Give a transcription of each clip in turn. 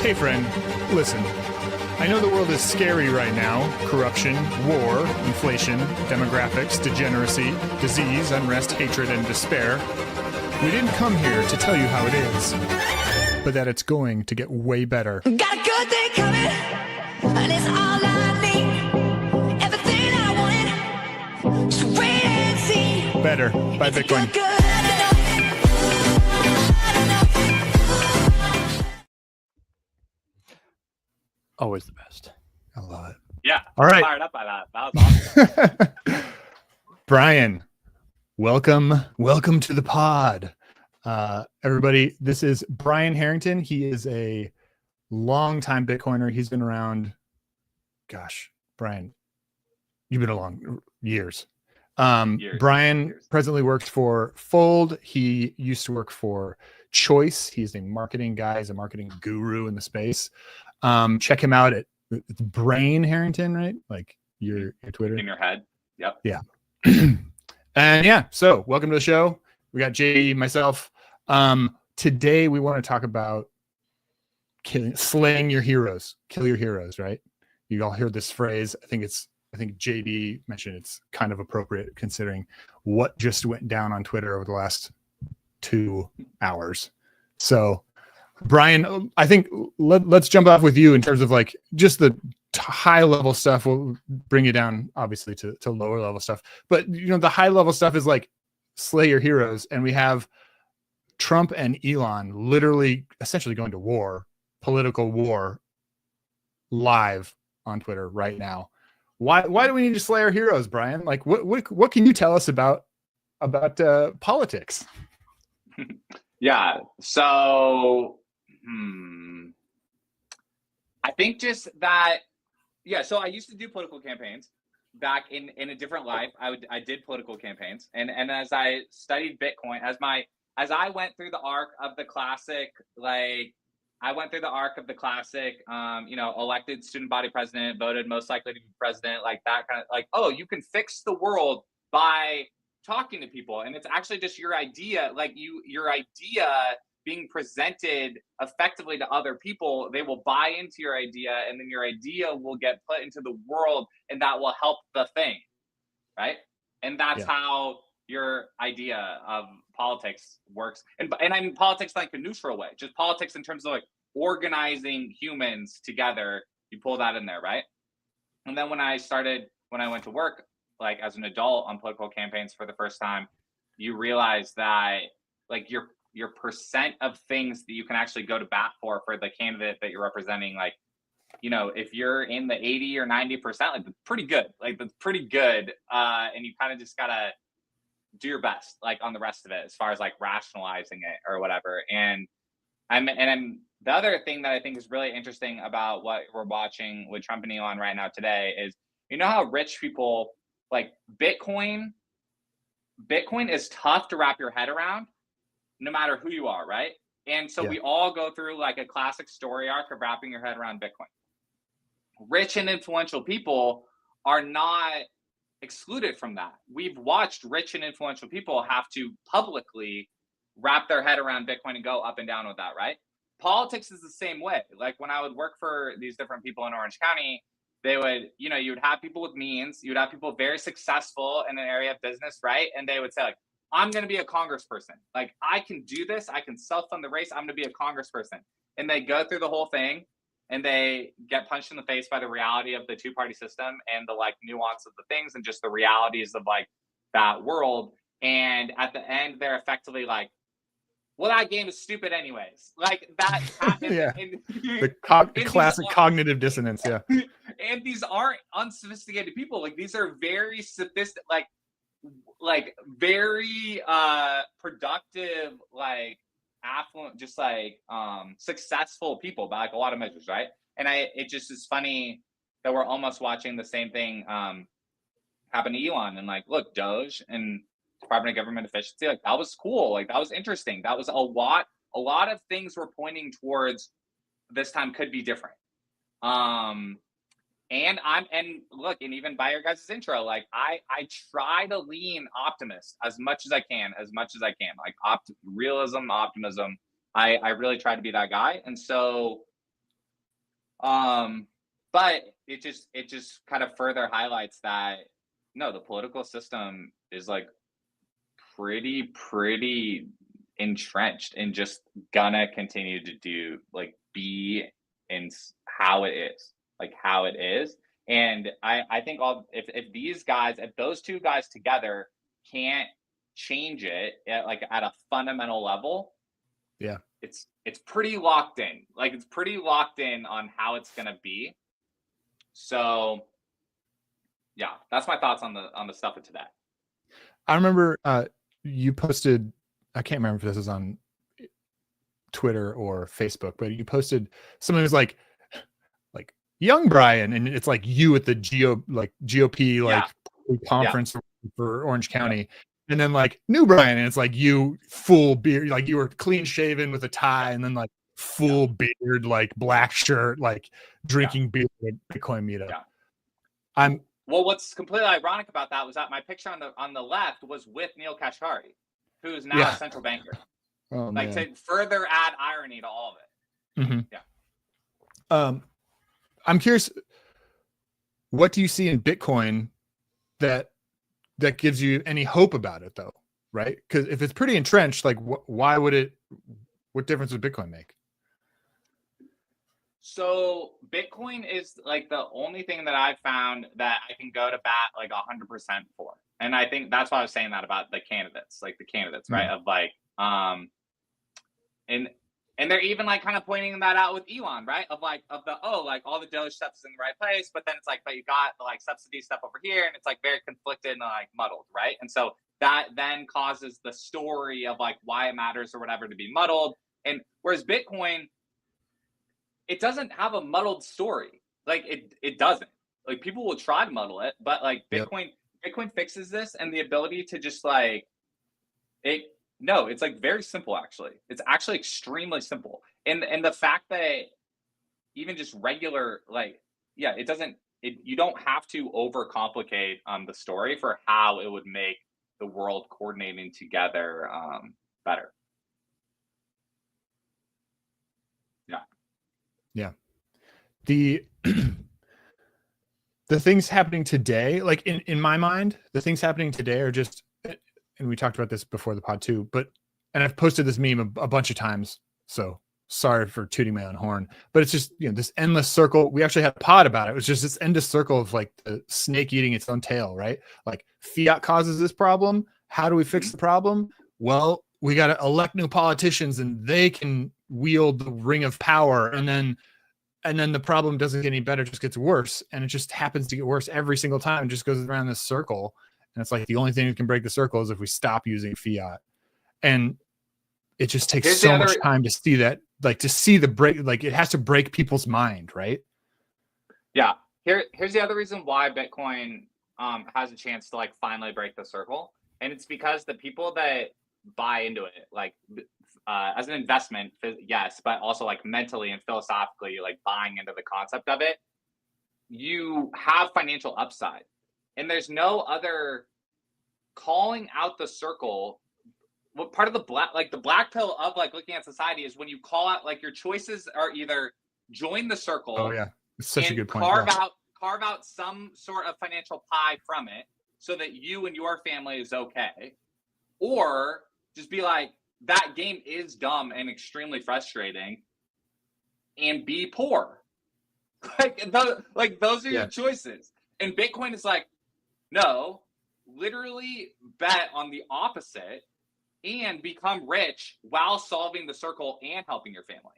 Hey friend, listen. I know the world is scary right now. Corruption, war, inflation, demographics, degeneracy, disease, unrest, hatred, and despair. We didn't come here to tell you how it is, but that it's going to get way better. Got a good thing coming, and it's all I need. Everything I want, just wait and see. Better by Bitcoin. Always the best. I love it. Yeah. All right. Fired up by that. That was awesome. Brian, welcome to the pod. Everybody, this is Brian Harrington. He is a longtime Bitcoiner. He's been around, gosh, Brian, you've been along years. Brian presently works for Fold. He used to work for Choice. He's a marketing guy. He's a marketing guru in the space. Check him out at it's Brain Harrington, right? Like your Twitter In your head. Yep. Yeah. And yeah, so welcome to the show. We got JD, myself. Today we want to talk about slaying your heroes, kill your heroes, right? You all heard this phrase. I think JD mentioned it's kind of appropriate considering what just went down on Twitter over the last 2 hours. So Brian, I think let's jump off with you in terms of like just the high level stuff. We'll bring you down obviously to lower level stuff, but you know, the high level stuff is like slay your heroes. And we have Trump and Elon literally essentially going to war, political war, live on Twitter right now. Why do we need to slay our heroes, Brian? Like what can you tell us about politics? Yeah. So I think just that, yeah. So I used to do political campaigns back in a different life. I did political campaigns, and as I studied Bitcoin, as I went through the arc of the classic, elected student body president, voted most likely to be president, like that kind of like, oh, you can fix the world by talking to people, and it's actually just your idea, like your idea being presented effectively to other people. They will buy into your idea, and then your idea will get put into the world, and that will help the thing, right? And that's how your idea of politics works. And I mean politics like a neutral way, just politics in terms of like organizing humans together. You pull that in there, right? And then when I went to work, like as an adult on political campaigns for the first time, you realize that like your percent of things that you can actually go to bat for the candidate that you're representing, like, you know, if you're in the 80 or 90%, like that's pretty good. And you kind of just gotta do your best, like on the rest of it, as far as like rationalizing it or whatever. And the other thing that I think is really interesting about what we're watching with Trump and Elon right now today is, you know how rich people like Bitcoin is tough to wrap your head around no matter who you are, right? And so we all go through like a classic story arc of wrapping your head around Bitcoin. Rich and influential people are not excluded from that. We've watched rich and influential people have to publicly wrap their head around Bitcoin and go up and down with that, right? Politics is the same way. Like when I would work for these different people in Orange County, they would, you know, you would have people with means, you would have people very successful in an area of business, right? And they would say like, I'm going to be a congressperson. Like I can do this. I can self-fund the race. I'm going to be a congressperson. And they go through the whole thing and they get punched in the face by the reality of the two-party system and the like nuance of the things and just the realities of like that world. And at the end, they're effectively like, well, that game is stupid anyways. Like that. Classic cognitive dissonance. Yeah. And these aren't unsophisticated people. Like these are very sophisticated, like very productive, like affluent, just like successful people by like a lot of measures, right? And it just is funny that we're almost watching the same thing happen to Elon. And like, look, Doge and Department of Government Efficiency, like that was cool, like that was interesting. That was a lot of things were pointing towards this time could be different. And look, and even by your guys' intro, like I try to lean optimist as much as I can, like realism, optimism. I really try to be that guy. And so But it just kind of further highlights that no, the political system is like pretty entrenched and just gonna continue to be in how it is, and I think if these guys, if those two guys together can't change it at a fundamental level, Yeah. it's pretty locked in. Like it's pretty locked in on how it's gonna be. So yeah, that's my thoughts on the stuff of today. I remember you posted, I can't remember if this is on Twitter or Facebook, but you posted something that was like young Brian, and it's like you at the GOP conference for Orange County, and then like new Brian, and it's like you full beard, like you were clean shaven with a tie, and then like full beard, like black shirt, like drinking beer at Bitcoin meetup. Yeah. Well, what's completely ironic about that was that my picture on the left was with Neil Kashkari, who is now a central banker. Oh, like to further add irony to all of it. Mm-hmm. Yeah. I'm curious, what do you see in Bitcoin that gives you any hope about it, though? Right? Because if it's pretty entrenched, like why would it? What difference would Bitcoin make? So Bitcoin is like the only thing that I've found that I can go to bat like 100% for. And I think that's why I was saying that about the candidates, right? Of like, and they're even like kind of pointing that out with Elon, right? Of all the Doge stuff is in the right place, but then it's like, but you got the like subsidy stuff over here, and it's like very conflicted and like muddled, right? And so that then causes the story of like why it matters or whatever to be muddled. And whereas Bitcoin, it doesn't have a muddled story. Like it doesn't. Like people will try to muddle it, but like Bitcoin fixes this, and the ability to just like it. No, it's like very simple. Actually, it's actually extremely simple. And the fact that even just regular it doesn't. You don't have to overcomplicate the story for how it would make the world coordinating together better. Yeah. The things happening today, like in my mind, the things happening today are just, and we talked about this before the pod too, and I've posted this meme a bunch of times, so sorry for tooting my own horn, but it's just, this endless circle. We actually had a pod about it. It was just this endless circle of like the snake eating its own tail, right? Like fiat causes this problem. How do we fix the problem? Well, we got to elect new politicians, and they can wield the ring of power, and then the problem doesn't get any better, it just gets worse, and it just happens to get worse every single time, and just goes around this circle. And it's like the only thing that can break the circle is if we stop using fiat, and it just takes so much time to see that, like to see the break, like it has to break people's mind, right? Yeah. Here's the other reason why Bitcoin has a chance to like finally break the circle, and it's because the people that buy into it, like as an investment, yes, but also like mentally and philosophically, like buying into the concept of it, you have financial upside, and there's no other calling out the circle. What part of the black pill of like looking at society is when you call out, like your choices are either join the circle. Oh yeah, it's such a good point. Carve out some sort of financial pie from it so that you and your family is okay, or just be like, that game is dumb and extremely frustrating, and be poor. Those are your choices. And Bitcoin is like, no, literally bet on the opposite and become rich while solving the circle and helping your family.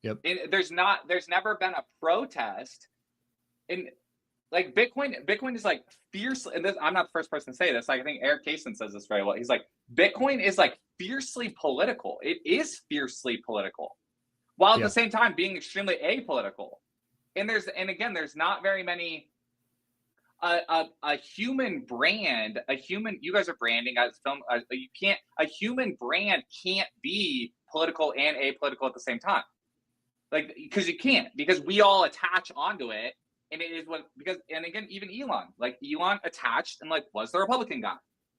Yep. And there's never been a protest. And like Bitcoin is like fiercely, and this, I'm not the first person to say this. Like I think Eric Kaysen says this very well. He's like, Bitcoin is like fiercely political. It is fiercely political, while at the same time being extremely apolitical. And there's not very many. A human brand, you guys are branding as film. A human brand can't be political and apolitical at the same time. Like, because you can't, because we all attach onto it. And it is and again, even Elon attached and like was the Republican guy.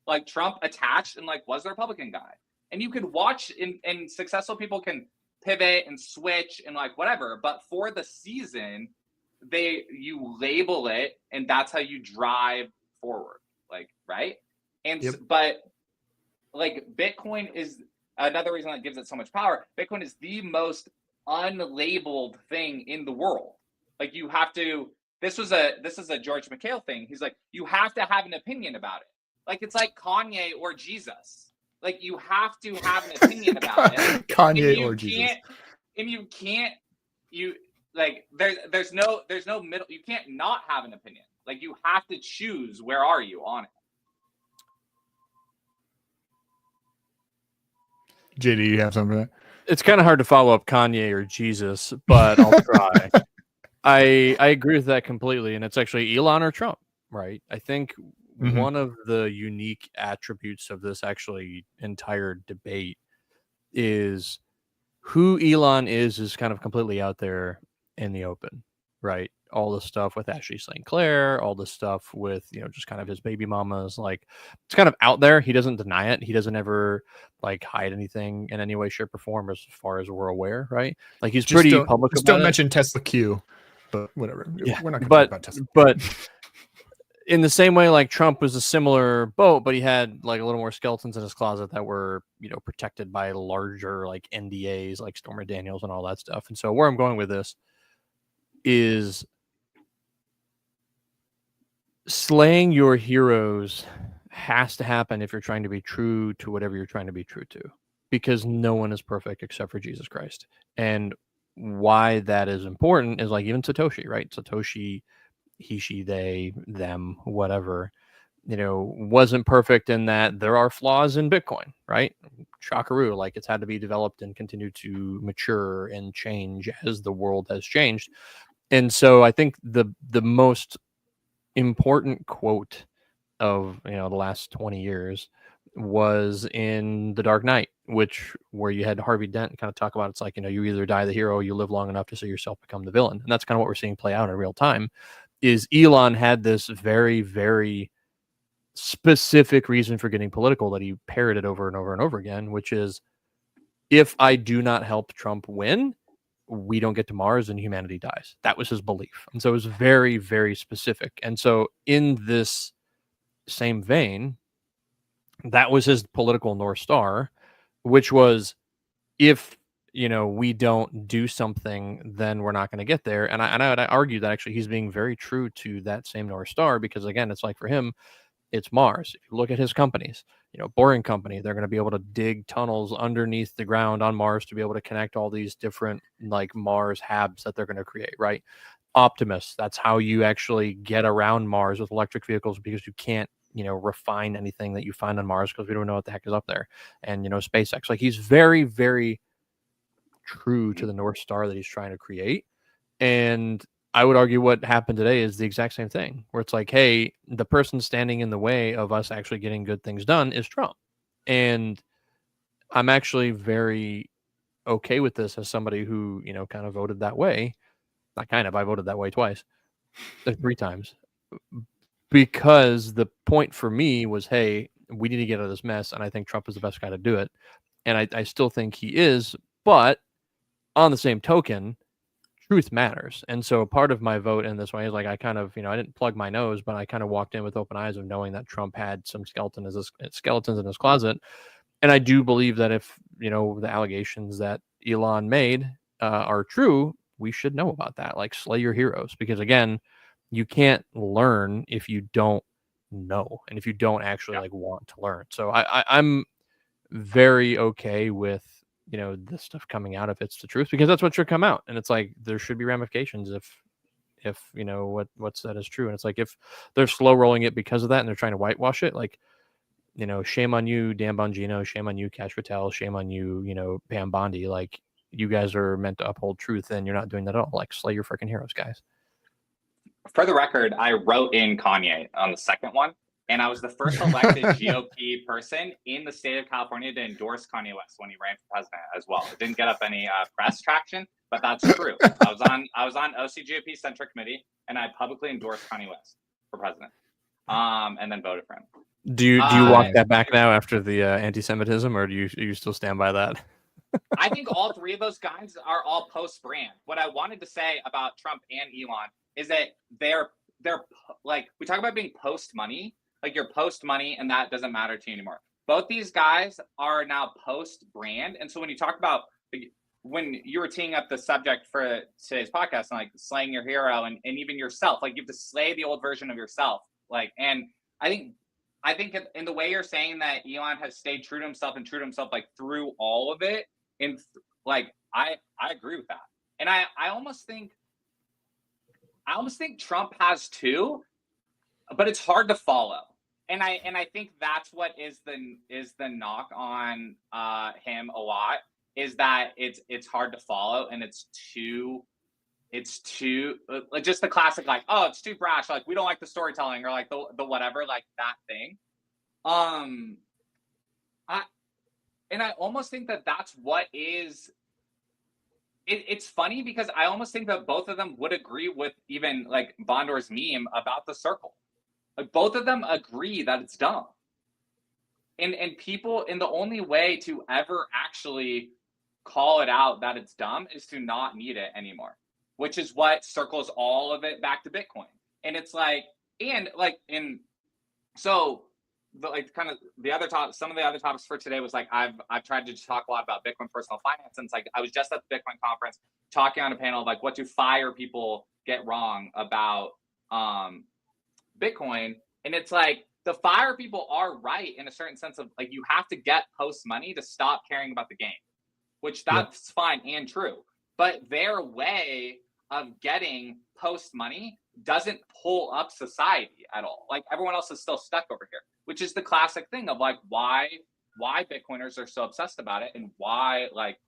Like Trump attached and like was the Republican guy. And you could watch, and successful people can pivot and switch and like whatever. But for the season, you label it, and that's how you drive forward. Like, right? And but like Bitcoin is another reason that gives it so much power. Bitcoin is the most unlabeled thing in the world. Like you have to. This is a George McHale thing. He's like, you have to have an opinion about it. Like it's like Kanye or Jesus. Like you have to have an opinion about it. Kanye or Jesus. And you can't. You like there's no middle. You can't not have an opinion. Like you have to choose where are you on it. JD, you have something for that? It's kind of hard to follow up Kanye or Jesus, but I'll try. I agree with that completely, and it's actually Elon or Trump, right? I think one of the unique attributes of this actually entire debate is who Elon is kind of completely out there in the open, right? All the stuff with Ashley St. Clair, all the stuff with, just kind of his baby mamas, like it's kind of out there. He doesn't deny it. He doesn't ever like hide anything in any way, shape, or form as far as we're aware, right? Like he's pretty public just about don't it. mention Tesla Q, but whatever. Yeah, we're not going to talk about Tesla. But in the same way, like Trump was a similar boat, but he had like a little more skeletons in his closet that were, protected by larger like NDAs, like Stormy Daniels and all that stuff. And so where I'm going with this is slaying your heroes has to happen if you're trying to be true to whatever you're trying to be true to, because no one is perfect except for Jesus Christ. And why that is important is like even Satoshi, right? Satoshi, he, she, they, them, whatever, wasn't perfect in that there are flaws in Bitcoin, right? Shockaroo, like it's had to be developed and continue to mature and change as the world has changed. And so I think the most important quote of the last 20 years was in The Dark Knight, where you had Harvey Dent kind of talk about it's like, you either die the hero or you live long enough to see yourself become the villain. And that's kind of what we're seeing play out in real time. Is Elon had this very, very specific reason for getting political that he parroted over and over and over again, which is if I do not help Trump win, we don't get to Mars and humanity dies. That was his belief. And so it was very, very specific. And so in this same vein, that was his political North Star, which was if, we don't do something, then we're not going to get there. And I would argue that actually he's being very true to that same North Star, because again, it's like for him, it's Mars. If you look at his companies, Boring Company, they're going to be able to dig tunnels underneath the ground on Mars to be able to connect all these different like Mars habs that they're going to create, right? Optimus, that's how you actually get around Mars with electric vehicles, because you can't, refine anything that you find on Mars because we don't know what the heck is up there. And, SpaceX, like he's very, very true to the North Star that he's trying to create. And I would argue what happened today is the exact same thing, where it's like, hey, the person standing in the way of us actually getting good things done is Trump. And I'm actually very okay with this as somebody who, kind of voted that way. Not kind of, I voted that way twice, 3 times. Because the point for me was, hey, we need to get out of this mess. And I think Trump is the best guy to do it. And I still think he is. But on the same token, truth matters. And so part of my vote in this way is like, I kind of, I didn't plug my nose, but I kind of walked in with open eyes of knowing that Trump had some skeletons in his closet. And I do believe that if, the allegations that Elon made are true, we should know about that. Like slay your heroes, because again, you can't learn if you don't know, and if you don't actually like want to learn. So I'm very okay with, this stuff coming out if it's the truth, because that's what should come out. And it's like, there should be ramifications if what's said is true. And it's like, if they're slow rolling it because of that and they're trying to whitewash it, like, shame on you, Dan Bongino, shame on you, Kash Patel, shame on you, Pam Bondi. Like, you guys are meant to uphold truth and you're not doing that at all. Like, slay your freaking heroes, guys. For the record, I wrote in Kanye on the second one, and I was the first elected GOP person in the state of California to endorse Kanye West when he ran for president as well. It didn't get up any press traction, but that's true. I was on OCGOP Central Committee, and I publicly endorsed Kanye West for president, and then voted for him. Do you walk that back now after the anti-Semitism, or do you still stand by that? I think all three of those guys are all post-brand. What I wanted to say about Trump and Elon is that they're like, we talk about being post-money, like you're post-money and that doesn't matter to you anymore. Both these guys are now post-brand. And so when you talk about, when you were teeing up the subject for today's podcast, and like slaying your hero and even yourself, like you have to slay the old version of yourself. Like, and I think in the way you're saying that Elon has stayed true to himself and true to himself, like through all of it, and like I agree with that. And I almost think Trump has too, but it's hard to follow. And I think that's what is the knock on him a lot, is that it's hard to follow, and it's too like just the classic, like, oh, it's too brash, like we don't like the storytelling, or like the whatever, like that thing. I almost think that that's what is. It's funny because I almost think that both of them would agree with even like Bondor's meme about the circle. Like both of them agree that it's dumb. And people, and the only way to ever actually call it out that it's dumb is to not need it anymore, which is what circles all of it back to Bitcoin. And it's like, so like kind of the other top, some of the other topics for today was like, I've tried to just talk a lot about Bitcoin personal finance. And it's like, I was just at the Bitcoin conference talking on a panel of like, what do FIRE people get wrong about Bitcoin? And it's like, the FIRE people are right in a certain sense of like, you have to get post money to stop caring about the game, which that's fine and true. But their way of getting post money doesn't pull up society at all. Like everyone else is still stuck over here, which is the classic thing of like why Bitcoiners are so obsessed about it, and why like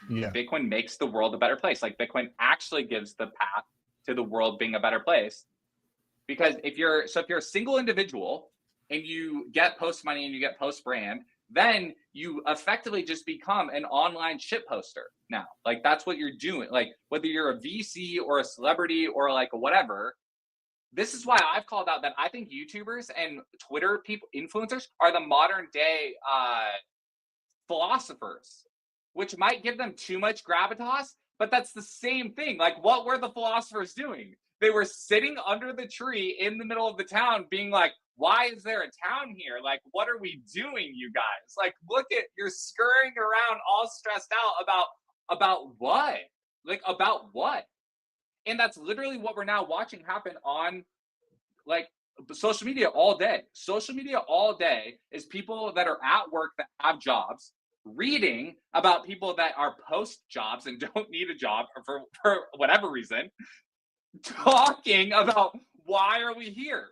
Bitcoin makes the world a better place. Like Bitcoin actually gives the path to the world being a better place. Because if you're a single individual and you get post money and you get post brand, then you effectively just become an online shit poster now. Like that's what you're doing. Like whether you're a VC or a celebrity or like whatever, this is why I've called out that I think YouTubers and Twitter people, influencers, are the modern day philosophers, which might give them too much gravitas, but that's the same thing. Like what were the philosophers doing? They were sitting under the tree in the middle of the town being like, why is there a town here? Like, what are we doing, you guys? Like, look at, you're scurrying around all stressed out about what? Like, about what? And that's literally what we're now watching happen on, like, social media all day. Social media all day is people that are at work that have jobs, reading about people that are post jobs and don't need a job for whatever reason, talking about why are we here?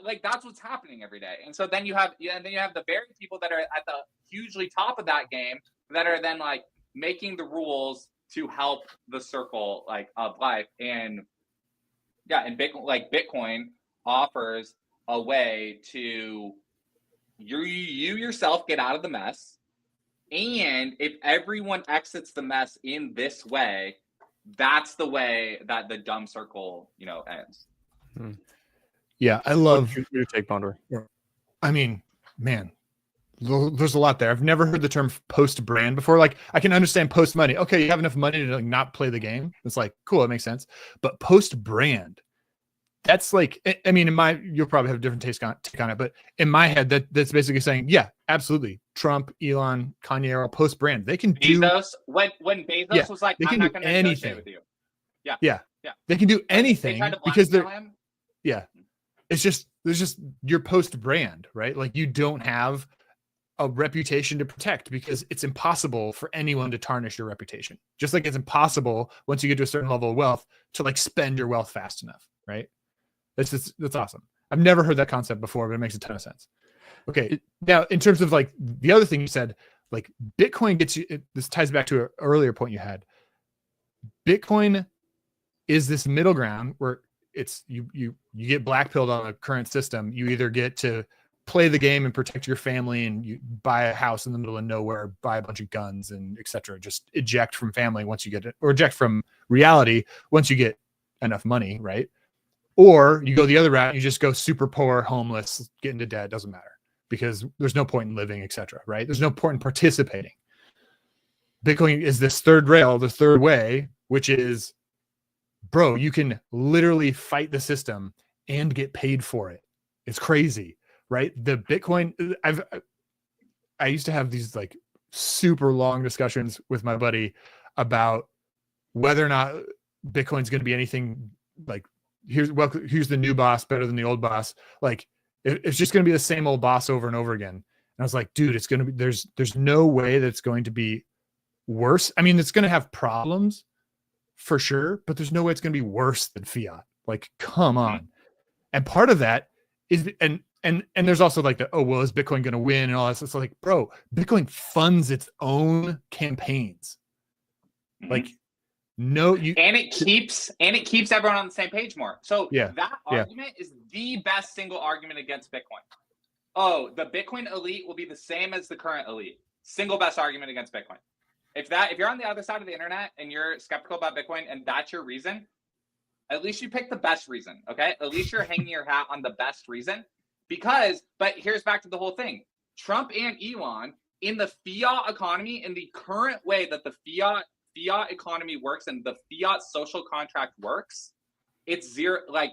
Like that's what's happening every day. And so then you have the very people that are at the hugely top of that game that are then like making the rules to help the circle like of life. And Bitcoin offers a way to you yourself get out of the mess. And if everyone exits the mess in this way, that's the way that the dumb circle, ends. Yeah, I love your take, Bondor. I mean, man, there's a lot there. I've never heard the term post brand before. Like, I can understand post money. Okay, you have enough money to like not play the game. It's like cool, it makes sense. But post brand, that's like, I mean, you'll probably have a different take on it, but in my head, that's basically saying, yeah, absolutely. Trump, Elon, Kanye are all post brand. They can do Bezos. When Bezos was like, I'm not going to negotiate with you. Yeah. They can do anything because they're him. It's just there's just your post brand, right? Like you don't have a reputation to protect because it's impossible for anyone to tarnish your reputation. Just like it's impossible once you get to a certain level of wealth to like spend your wealth fast enough, right? That's awesome. I've never heard that concept before, but it makes a ton of sense. Okay, now in terms of like the other thing you said, like Bitcoin gets you. This ties back to an earlier point you had. Bitcoin is this middle ground where it's you get blackpilled on a current system. You either get to play the game and protect your family, and you buy a house in the middle of nowhere, buy a bunch of guns and etc. Just eject from family once you get it, or eject from reality once you get enough money, right? Or you go the other route, you just go super poor, homeless, get into debt, doesn't matter because there's no point in living, etc. Right? There's no point in participating. Bitcoin is this third rail, the third way, which is, bro, you can literally fight the system and get paid for it. It's crazy, right? The Bitcoin, I used to have these like super long discussions with my buddy about whether or not Bitcoin's going to be anything like, here's the new boss better than the old boss. Like it's just going to be the same old boss over and over again. And I was like, dude, it's going to be, there's no way that it's going to be worse. I mean, it's going to have problems for sure, but there's no way it's going to be worse than fiat. Like, come on. And part of that is, and there's also like the, oh, well, is Bitcoin going to win and all that? So it's like, bro, Bitcoin funds its own campaigns. Like, no, and it keeps everyone on the same page more. So that argument is the best single argument against Bitcoin. Oh, the Bitcoin elite will be the same as the current elite. Single best argument against Bitcoin. If you're on the other side of the internet and you're skeptical about Bitcoin and that's your reason, at least you pick the best reason, okay? At least you're hanging your hat on the best reason. But here's back to the whole thing. Trump and Elon, in the fiat economy, in the current way that the fiat economy works and the fiat social contract works, it's zero. Like,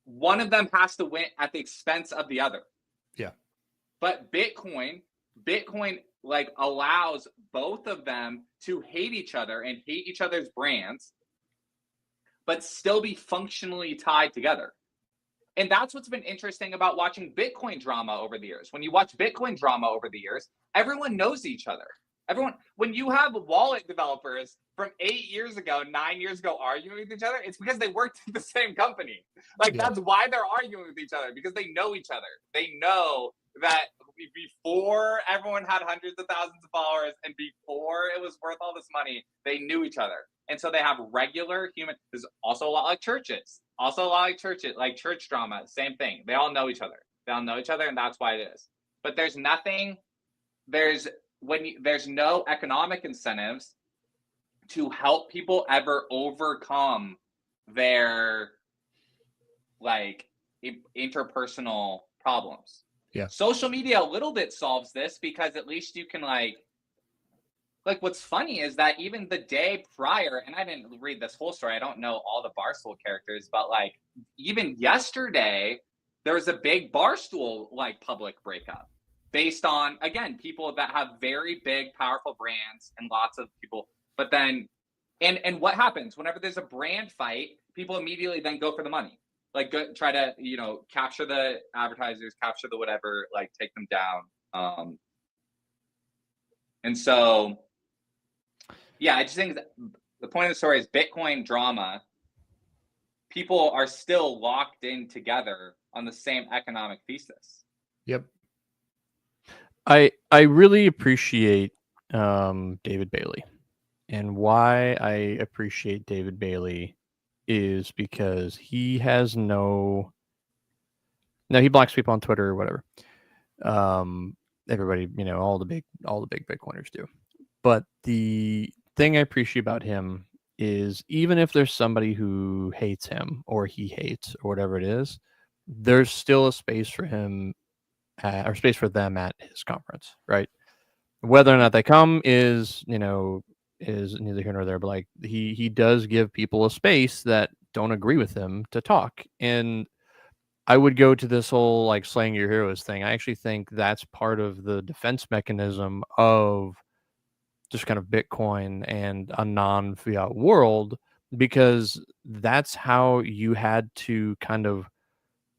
one of them has to win at the expense of the other. Yeah. But Bitcoin like allows both of them to hate each other and hate each other's brands, but still be functionally tied together. And that's what's been interesting about watching Bitcoin drama over the years. When you watch Bitcoin drama over the years, everyone knows each other. When you have wallet developers from 8 years ago, 9 years ago arguing with each other, it's because they worked at the same company. Like, that's why they're arguing with each other, because they know each other. They know that before everyone had hundreds of thousands of followers and before it was worth all this money, they knew each other. And so they have regular human. There's also a lot like churches. Like church drama, same thing. They all know each other. And that's why it is. But there's no economic incentives to help people ever overcome their like interpersonal problems. Yeah. Social media a little bit solves this because at least you can like what's funny is that even the day prior, and I didn't read this whole story, I don't know all the Barstool characters, but like even yesterday, there was a big Barstool like public breakup based on, again, people that have very big, powerful brands and lots of people. But then, and what happens whenever there's a brand fight, people immediately then go for the money. Like try to, capture the advertisers, capture the whatever, like take them down. And so, yeah, I just think that the point of the story is Bitcoin drama. People are still locked in together on the same economic thesis. Yep. I really appreciate David Bailey, and why I appreciate David Bailey is because he has he blocks people on Twitter or whatever. Everybody, all the big Bitcoiners do. But the thing I appreciate about him is even if there's somebody who hates him or he hates or whatever it is, there's still a space for him or space for them at his conference, right? Whether or not they come is neither here nor there, but like he does give people a space that don't agree with him to talk. And I would go to this whole like slaying your heroes thing. I actually think that's part of the defense mechanism of just kind of Bitcoin and a non-fiat world, because that's how you had to kind of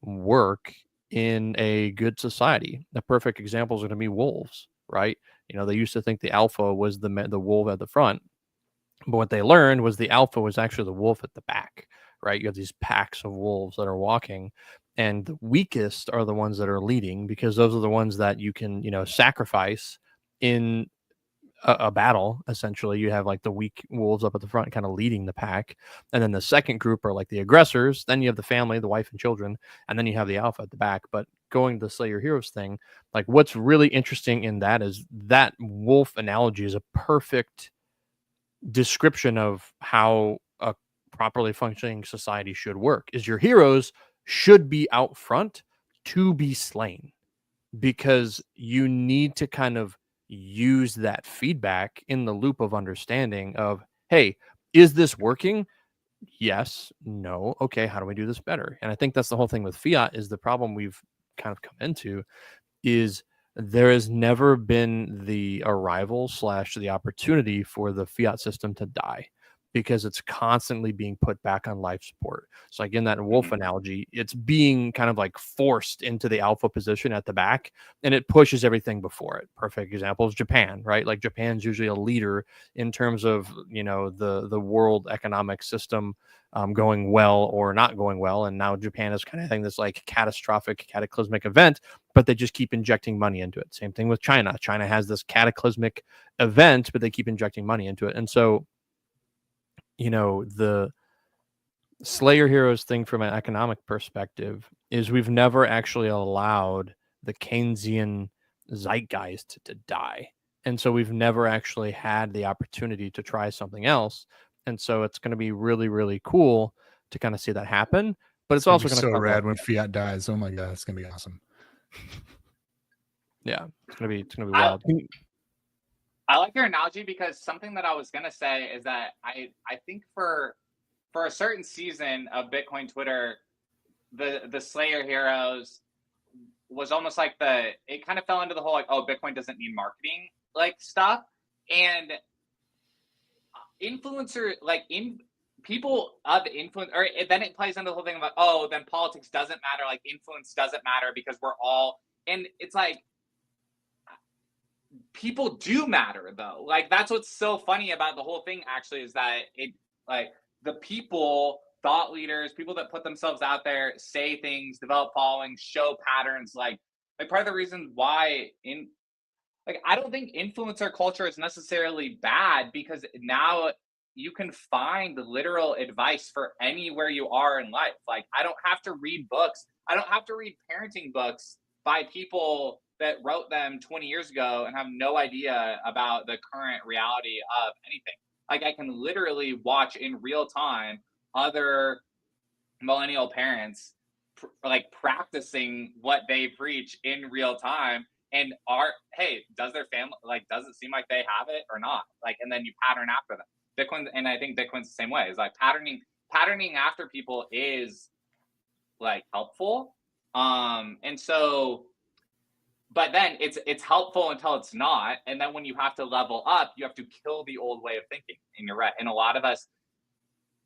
work in a good society. The perfect example is going to be wolves, right? They used to think the alpha was the wolf at the front, but what they learned was the alpha was actually the wolf at the back, right? You have these packs of wolves that are walking, and the weakest are the ones that are leading, because those are the ones that you can, sacrifice in a battle. Essentially, you have like the weak wolves up at the front kind of leading the pack, and then the second group are like the aggressors, then you have the family, the wife and children, and then you have the alpha at the back. But going to the slay your heroes thing, like what's really interesting in that is that wolf analogy is a perfect description of how a properly functioning society should work. Is your heroes should be out front to be slain, because you need to kind of use that feedback in the loop of understanding of, hey, is this working? Yes, no, okay, how do we do this better? And I think that's the whole thing with fiat, is the problem we've kind of come into is there has never been the arrival / the opportunity for the fiat system to die, because it's constantly being put back on life support. So again, that wolf analogy, it's being kind of like forced into the alpha position at the back, and it pushes everything before it. Perfect example is Japan, right? Like Japan's usually a leader in terms of, you know, the world economic system going well or not going well. And now Japan is kind of having this like cataclysmic event, but they just keep injecting money into it. Same thing with China. China has this cataclysmic event, but they keep injecting money into it. And so, you know, the slay your heroes thing from an economic perspective is we've never actually allowed the Keynesian zeitgeist to die. And so we've never actually had the opportunity to try something else. And so it's going to be really, really cool to kind of see that happen. But it's also going to so come rad when fiat dies. Oh my god, it's gonna be awesome. Yeah, it's gonna be wild. I like your analogy, because something that I was gonna say is that I think for a certain season of Bitcoin Twitter, the Slayer Heroes was almost like it kind of fell into the whole like, oh, Bitcoin doesn't need marketing like stuff, and influencer like in people of influence, or then it plays into the whole thing about, oh, then politics doesn't matter, like influence doesn't matter because we're all, and it's like, people do matter though. Like that's what's so funny about the whole thing actually, is that it, like, the people, thought leaders, people that put themselves out there, say things, develop followings, show patterns, like part of the reason why I don't think influencer culture is necessarily bad, because now you can find literal advice for anywhere you are in life. Like I don't have to read books. I don't have to read parenting books by people that wrote them 20 years ago and have no idea about the current reality of anything. Like I can literally watch in real time other millennial parents practicing what they preach in real time, and hey, does their family, does it seem like they have it or not? And then you pattern after them. Bitcoin, and I think Bitcoin's the same way. Is patterning after people is helpful. And so, but then it's helpful until it's not. And then when you have to level up, you have to kill the old way of thinking. And you're right. And a lot of us,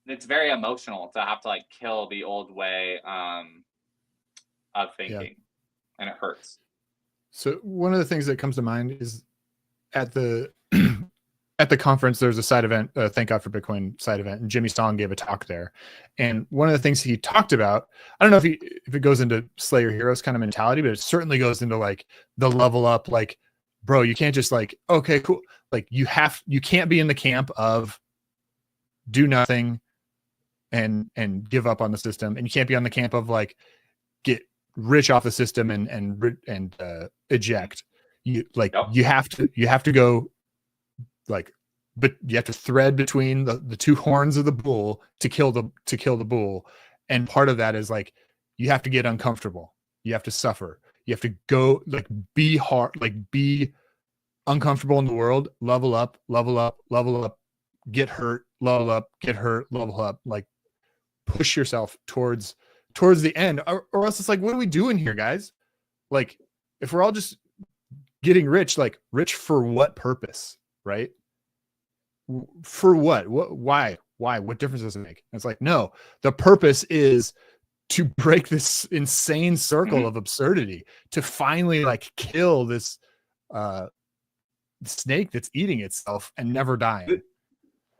it's very emotional to have to kill the old way of thinking, and it hurts. So one of the things that comes to mind is at the at the conference, there's a side event, Thank God for Bitcoin side event, and Jimmy Song gave a talk there. And one of the things he talked about, I don't know if it goes into Slayer Heroes kind of mentality, but it certainly goes into the level up, bro, you can't just okay, cool. You can't be in the camp of do nothing and give up on the system. And you can't be on the camp of get rich off the system and eject. You have to go but you have to thread between the two horns of the bull to kill the bull. And part of that is you have to get uncomfortable. You have to suffer. You have to go be hard, be uncomfortable in the world, level up, get hurt, level up, get hurt, level up, push yourself towards the end, or else it's what are we doing here, guys? If we're all just getting rich, rich for what purpose, right? For what? Why? What difference does it make? And it's no, the purpose is to break this insane circle of absurdity, to finally kill this snake that's eating itself and never dying.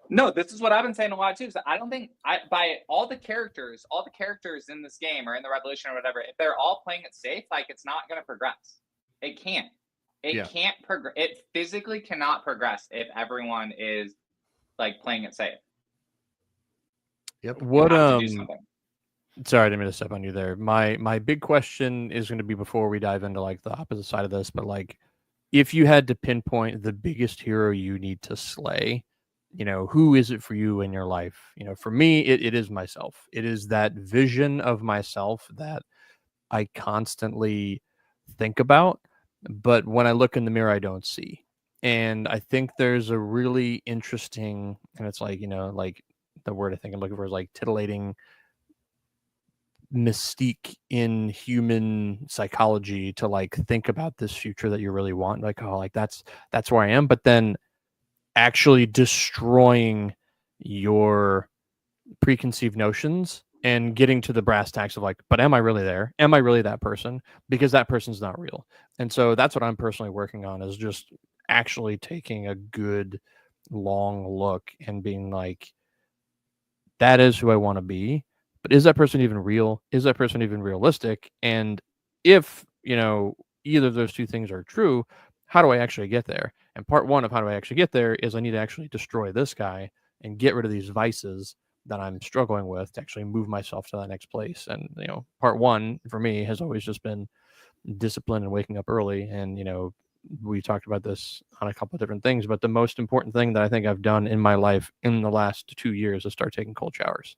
No, this is what I've been saying a lot too. So I don't think by all the characters in this game or in the revolution or whatever, if they're all playing it safe, it's not going to progress. It can't. It can't progress. It physically cannot progress if everyone is playing it safe. Yep. Sorry, I didn't mean to step on you there. My big question is going to be, before we dive into the opposite side of this, but if you had to pinpoint the biggest hero you need to slay, who is it for you in your life? For me, it is myself. It is that vision of myself that I constantly think about, but when I look in the mirror, I don't see. And I think there's a really interesting, and it's like, like the word I think I'm looking for is like titillating mystique in human psychology to like think about this future that you really want. Like, oh, like that's where I am. But then actually destroying your preconceived notions and getting to the brass tacks of like, but am I really there? Am I really that person? Because that person's not real. And so that's what I'm personally working on, is just actually taking a good long look and being like, that is who I want to be. But is that person even real? Is that person even realistic? And if, either of those two things are true, how do I actually get there? And part one of how do I actually get there is I need to actually destroy this guy and get rid of these vices that I'm struggling with to actually move myself to that next place. And, part one for me has always just been discipline and waking up early. And, we talked about this on a couple of different things, but the most important thing that I think I've done in my life in the last 2 years is start taking cold showers.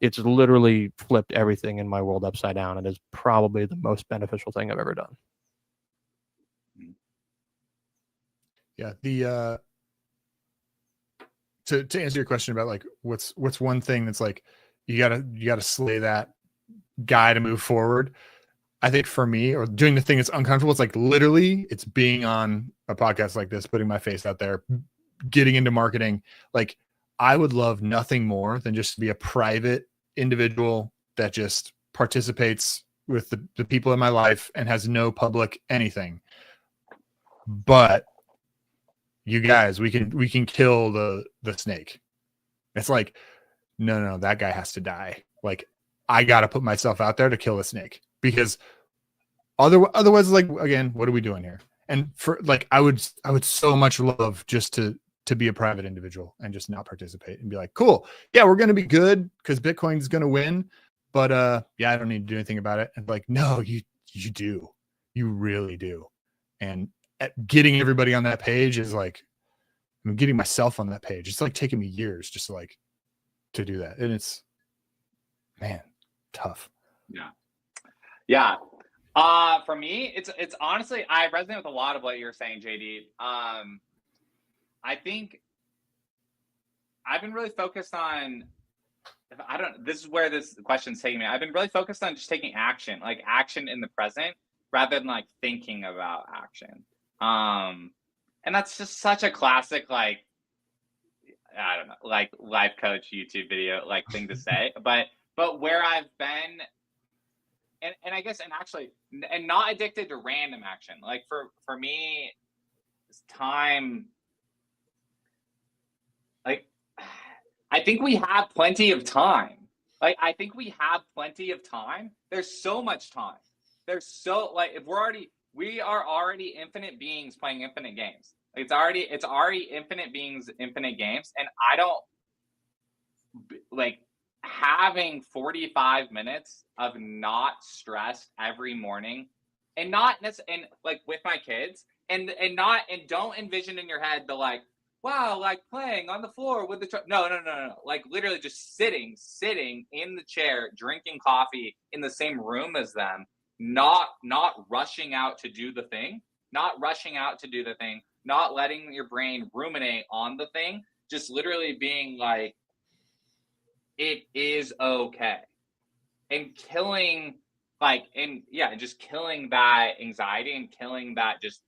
It's literally flipped everything in my world upside down. It is probably the most beneficial thing I've ever done. Yeah. The to answer your question about like what's one thing that's like you gotta slay that guy to move forward. I think for me, or doing the thing that's uncomfortable, it's like literally it's being on a podcast like this, putting my face out there, getting into marketing. Like I would love nothing more than just to be a private individual that just participates with the people in my life and has no public anything. But you guys, we can kill the snake. It's like, no, that guy has to die. Like I got to put myself out there to kill the snake, because otherwise, like, again, what are we doing here? And for like, I would so much love just to be a private individual and just not participate and be like, cool. Yeah, we're going to be good because Bitcoin is going to win. But yeah, I don't need to do anything about it. And like, no, you do. You really do. And getting everybody on that page is like, I'm getting myself on that page. It's like taking me years just to do that. And it's, man, tough. Yeah. For me, it's honestly, I resonate with a lot of what you're saying, JD. I think I've been really focused on, this is where this question's taking me. I've been really focused on just taking action, like action in the present rather than like thinking about action. And that's just such a classic, like, I don't know, like life coach YouTube video, like thing to say, but where I've been, and I guess, and actually, and not addicted to random action. Like for me, it's time. Like, I think we have plenty of time. Like, I think we have plenty of time. There's so much time. There's so, like, if we are already infinite beings playing infinite games. Like, it's already infinite beings, infinite games. And I don't, like, having 45 minutes of not stressed every morning and like with my kids and don't envision in your head the like, wow, like playing on the floor with the no. Like literally just sitting in the chair, drinking coffee in the same room as them, not rushing out to do the thing, not letting your brain ruminate on the thing, just literally being like, it is okay. And killing just killing that anxiety and killing that just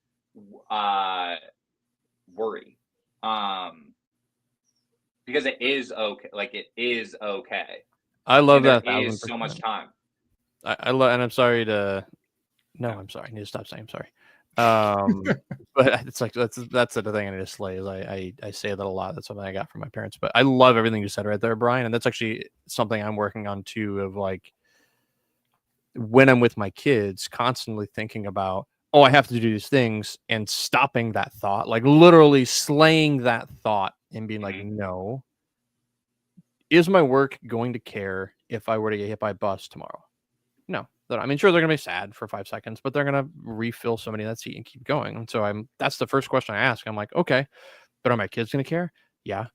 worry. Because it is okay. Like it is okay. I love that. There is so much time. I love, and I'm sorry to. No, I'm sorry. I need to stop saying I'm sorry. But it's like that's the thing I need to slay. Is I say that a lot. That's something I got from my parents. But I love everything you said right there, Brian. And that's actually something I'm working on too. Of like when I'm with my kids, constantly thinking about, oh, I have to do these things, and stopping that thought, like literally slaying that thought and being like, no, is my work going to care if I were to get hit by a bus tomorrow? No. I mean, sure, they're going to be sad for 5 seconds, but they're going to refill somebody in that seat and keep going. And so that's the first question I ask. I'm like, okay, but are my kids going to care? Yeah.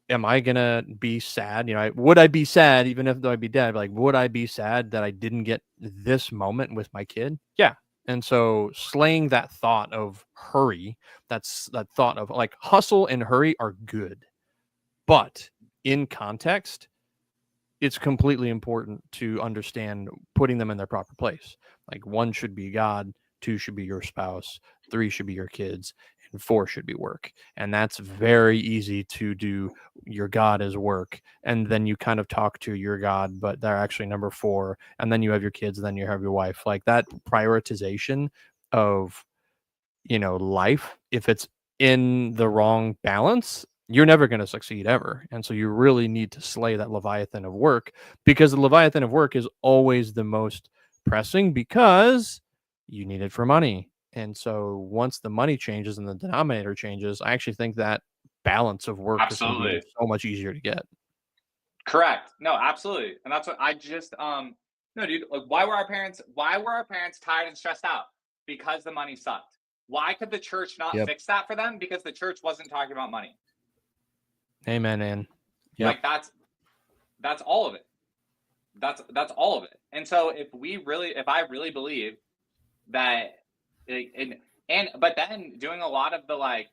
Am I going to be sad? Would I be sad even if though I'd be dead? Like, would I be sad that I didn't get this moment with my kid? Yeah. And so slaying that thought of hurry, that thought of like hustle and hurry are good. But in context, it's completely important to understand putting them in their proper place. Like 1 should be God, 2 should be your spouse, 3 should be your kids, and 4 should be work. And that's very easy to do. Your God is work. And then you kind of talk to your God, but they're actually number 4. And then you have your kids, and then you have your wife. Like that prioritization of, life, if it's in the wrong balance, you're never going to succeed ever. And so you really need to slay that Leviathan of work, because the Leviathan of work is always the most pressing because you need it for money. And so once the money changes and the denominator changes, I actually think that balance of work is going to be so much easier to get. Correct. No, absolutely. And that's what I just no, dude, like why were our parents tired and stressed out? Because the money sucked. Why could the church not fix that for them? Because the church wasn't talking about money. Amen, man. Yep. Like that's all of it. That's all of it. And so if I really believe that but then doing a lot of the like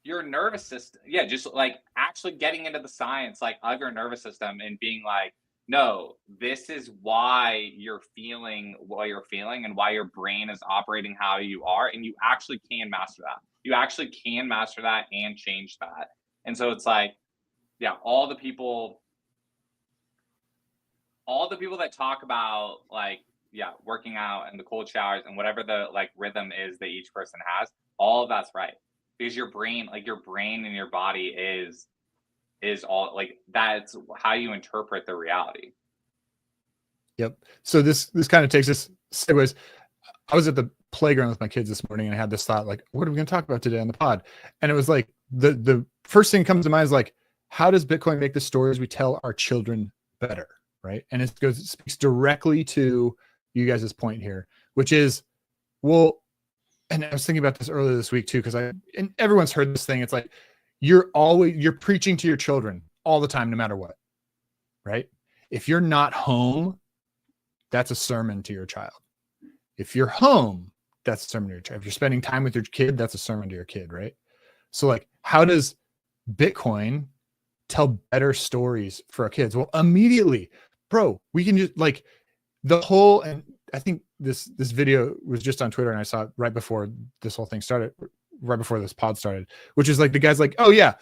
your nervous system, just like actually getting into the science like of your nervous system and being like, no, this is why you're feeling what you're feeling and why your brain is operating how you are, and you actually can master that. You actually can master that and change that. And so it's like, all the people that talk about like, working out and the cold showers and whatever the like rhythm is that each person has, all of that's right. Because your brain and your body is all like, that's how you interpret the reality. Yep. So this kind of takes us segues. I was at the playground with my kids this morning and I had this thought, like, what are we going to talk about today on the pod? And it was like, the first thing that comes to mind is like, how does Bitcoin make the stories we tell our children better? Right. And it speaks directly to you guys' point here, which is, well, and I was thinking about this earlier this week too, because and everyone's heard this thing. It's like, you're preaching to your children all the time, no matter what. Right. If you're not home, that's a sermon to your child. If you're home, that's a sermon to your child. If you're spending time with your kid, that's a sermon to your kid. Right. So like, how does Bitcoin tell better stories for our kids? Well, immediately, bro, we can just like the whole, and I think this video was just on Twitter and I saw it right before this whole thing started, right before this pod started, which is like the guy's like, oh yeah,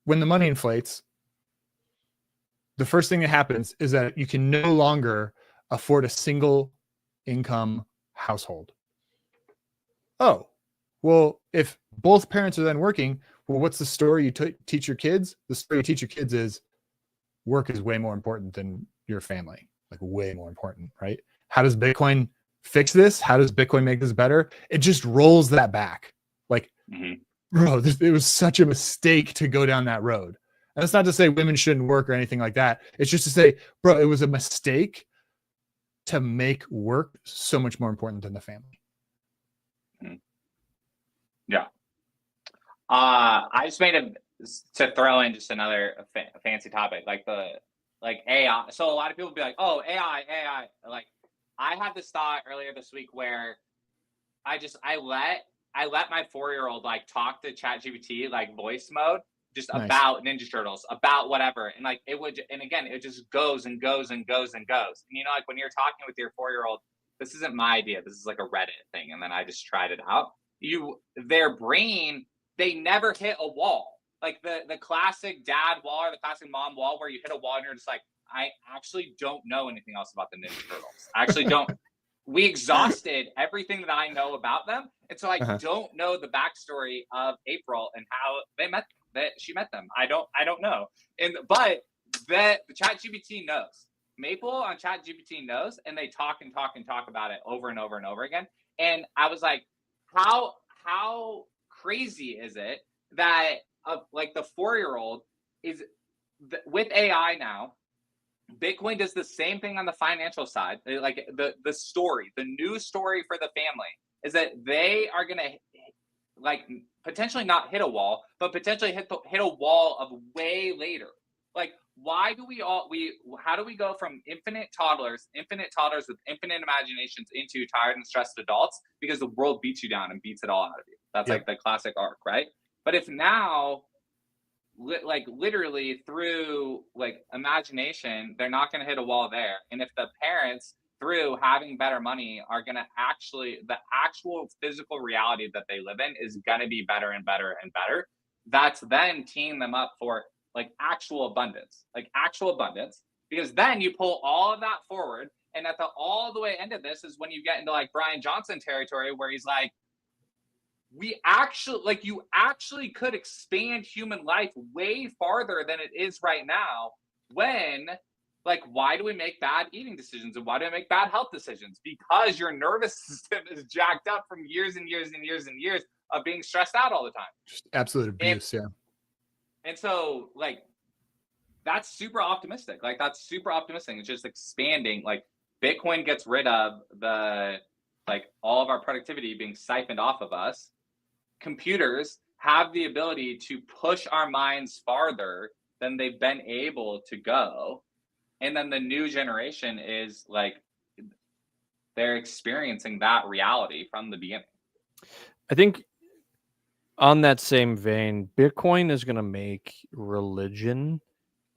when the money inflates, the first thing that happens is that you can no longer afford a single income household. Oh, well, if both parents are then working, well, what's the story you teach your kids? The story you teach your kids is work is way more important than your family, like way more important, right? How does Bitcoin fix this? How does Bitcoin make this better? It just rolls that back. Like, bro, it was such a mistake to go down that road. And that's not to say women shouldn't work or anything like that. It's just to say, bro, it was a mistake to make work so much more important than the family. Yeah. I just made to throw in just another fancy topic, like AI. So a lot of people will be like, oh, AI. Like I had this thought earlier this week where I let my 4-year-old like talk to ChatGPT, like voice mode, just nice. About Ninja Turtles, about whatever. And like it just goes and goes and goes and goes. And like when you're talking with your 4-year-old, this isn't my idea. This is like a Reddit thing. And then I just tried it out. Their brain, they never hit a wall. Like the classic dad wall or the classic mom wall where you hit a wall and you're just like, I actually don't know anything else about the Ninja Turtles. I actually don't. We exhausted everything that I know about them. And so I don't know the backstory of April and how she met them. I don't know. But the ChatGPT knows. Maple on ChatGPT knows, and they talk and talk and talk about it over and over and over again. And I was like, how crazy is it that like the 4-year-old is with AI now? Bitcoin does the same thing on the financial side. Like the story, the news story for the family is that they are going to like potentially not hit a wall, but potentially hit a wall of way later. Like why do how do we go from infinite toddlers with infinite imaginations into tired and stressed adults? Because the world beats you down and beats it all out of you. That's like the classic arc, right? But if now, like literally through like imagination, they're not going to hit a wall there. And if the parents, through having better money, are going to actually, the actual physical reality that they live in is going to be better and better and better. That's then teeing them up for like actual abundance, because then you pull all of that forward. And at the all the way end of this is when you get into like Brian Johnson territory, where he's like, you actually could expand human life way farther than it is right now. When, like, why do we make bad eating decisions, and why do we make bad health decisions? Because your nervous system is jacked up from years and years and years and years of being stressed out all the time. Just absolute abuse. And so, like, that's super optimistic. It's just expanding. Like, Bitcoin gets rid of all of our productivity being siphoned off of us. Computers have the ability to push our minds farther than they've been able to go. And then the new generation is like, they're experiencing that reality from the beginning. I think on that same vein, Bitcoin is going to make religion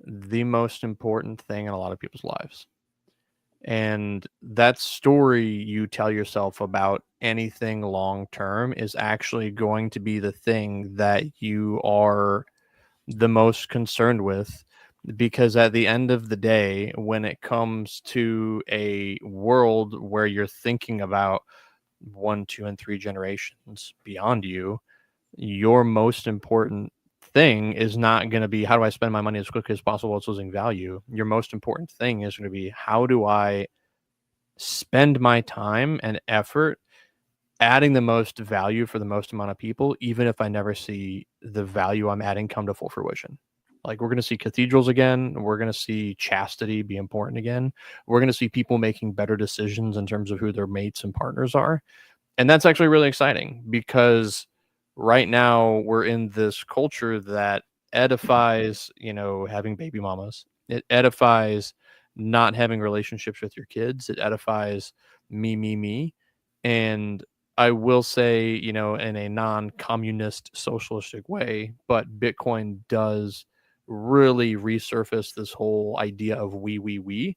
the most important thing in a lot of people's lives. And that story you tell yourself about anything long term is actually going to be the thing that you are the most concerned with. Because at the end of the day, when it comes to a world where you're thinking about 1, 2, and 3 generations beyond you, your most important thing is not going to be, how do I spend my money as quickly as possible without losing value? Your most important thing is going to be, how do I spend my time and effort adding the most value for the most amount of people, even if I never see the value I'm adding come to full fruition? Like, we're going to see cathedrals again. We're going to see chastity be important again. We're going to see people making better decisions in terms of who their mates and partners are. And that's actually really exciting, because right now we're in this culture that edifies, having baby mamas. It edifies not having relationships with your kids. It edifies me. And I will say, in a non-communist socialistic way, but Bitcoin does really resurface this whole idea of we,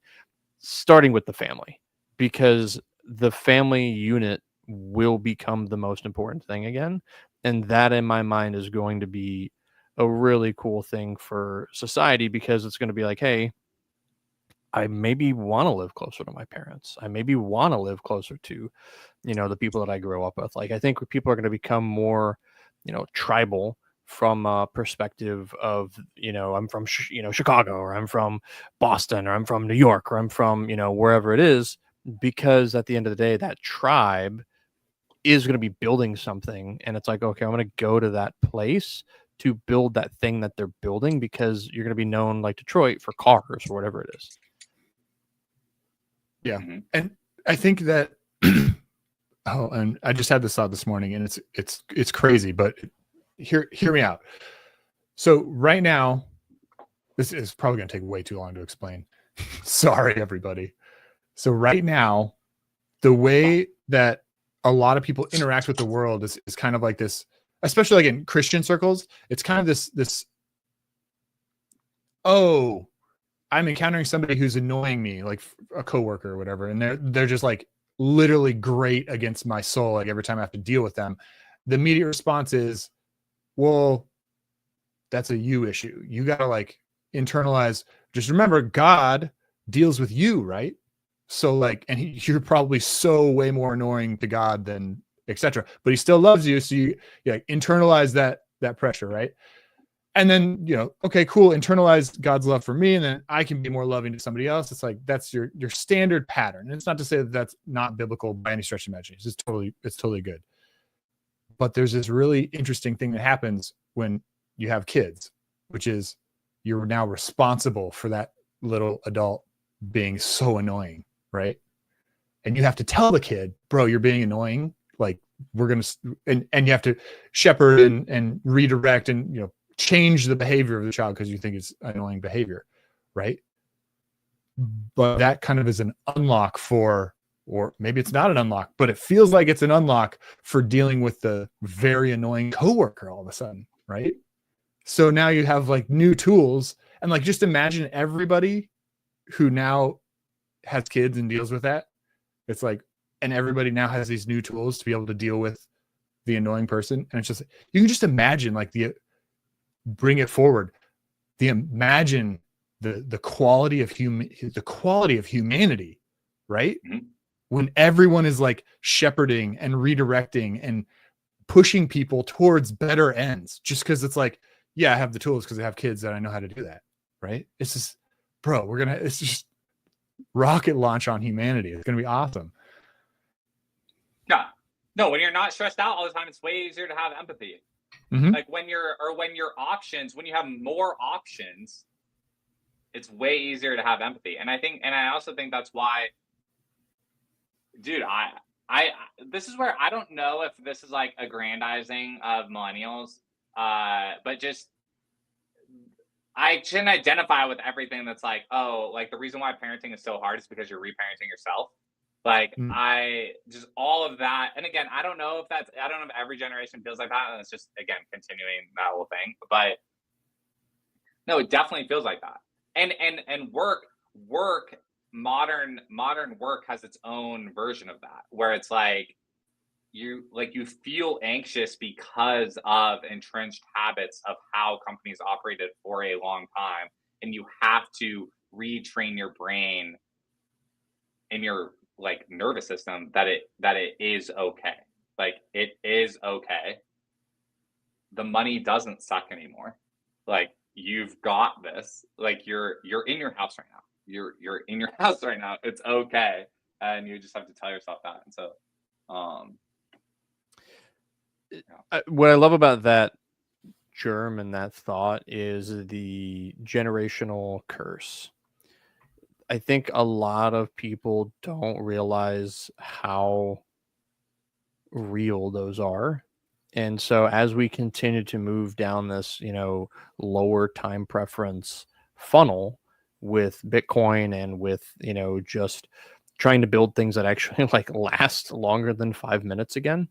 starting with the family, because the family unit will become the most important thing again. And that, in my mind, is going to be a really cool thing for society, because it's going to be like, hey, I maybe want to live closer to my parents. I maybe want to live closer to, the people that I grew up with. Like, I think people are going to become more, tribal from a perspective of, I'm from, Chicago, or I'm from Boston, or I'm from New York, or I'm from, wherever it is, because at the end of the day, that tribe is going to be building something. And it's like, okay, I'm going to go to that place to build that thing that they're building, because you're going to be known, like Detroit, for cars or whatever it is. Yeah. And I think that, and I just had this thought this morning, and it's crazy, but hear me out. So right now, this is probably going to take way too long to explain. Sorry, everybody. So right now, the way that a lot of people interact with the world is kind of like this, especially like in Christian circles. It's kind of this, oh, I'm encountering somebody who's annoying me, like a coworker or whatever, and they're just like literally grate against my soul. Like, every time I have to deal with them, the immediate response is, well, that's a you issue. You got to like internalize. Just remember, God deals with you, right? So like, and you're probably so way more annoying to God than etc. But he still loves you. So you like internalize that pressure, right? And then, okay, cool. Internalize God's love for me, and then I can be more loving to somebody else. It's like, that's your standard pattern. And it's not to say that that's not biblical by any stretch of imagination. It's totally good. But there's this really interesting thing that happens when you have kids, which is you're now responsible for that little adult being so annoying, right? And you have to tell the kid, bro, you're being annoying. Like, we're going to, and you have to shepherd and redirect and, change the behavior of the child because you think it's annoying behavior. right? But that kind of is an unlock for, or maybe it's not an unlock, but it feels like it's an unlock for dealing with the very annoying coworker all of a sudden, right? So now you have like new tools, and like just imagine everybody who now has kids and deals with that. It's like, and everybody now has these new tools to be able to deal with the annoying person. And it's just, you can just imagine like bring it forward. Imagine the quality of humanity, right? Mhm. When everyone is like shepherding and redirecting and pushing people towards better ends, just because it's like, yeah, I have the tools because I have kids that I know how to do that, right? It's just, bro, it's just rocket launch on humanity. It's gonna be awesome. Yeah. No, when you're not stressed out all the time, it's way easier to have empathy. Mhm. Like when you have more options, it's way easier to have empathy. And I also think that's why, dude, this is where I don't know if this is like aggrandizing of millennials, but just I can identify with everything that's like, oh, like the reason why parenting is so hard is because you're reparenting yourself. Like I just all of that. And again, I don't know if every generation feels like that. And it's just, again, continuing that whole thing. But no, it definitely feels like that. And modern work has its own version of that, where it's like you feel anxious because of entrenched habits of how companies operated for a long time, and you have to retrain your brain and your like nervous system that it is okay. Like it is okay. The money doesn't suck anymore. Like you've got this. Like you're in your house right now. You're in your house right now. It's okay, and you just have to tell yourself that. And so, what I love about that germ and that thought is the generational curse. I think a lot of people don't realize how real those are. And so as we continue to move down this, lower time preference funnel with Bitcoin and with, just trying to build things that actually like last longer than 5 minutes again,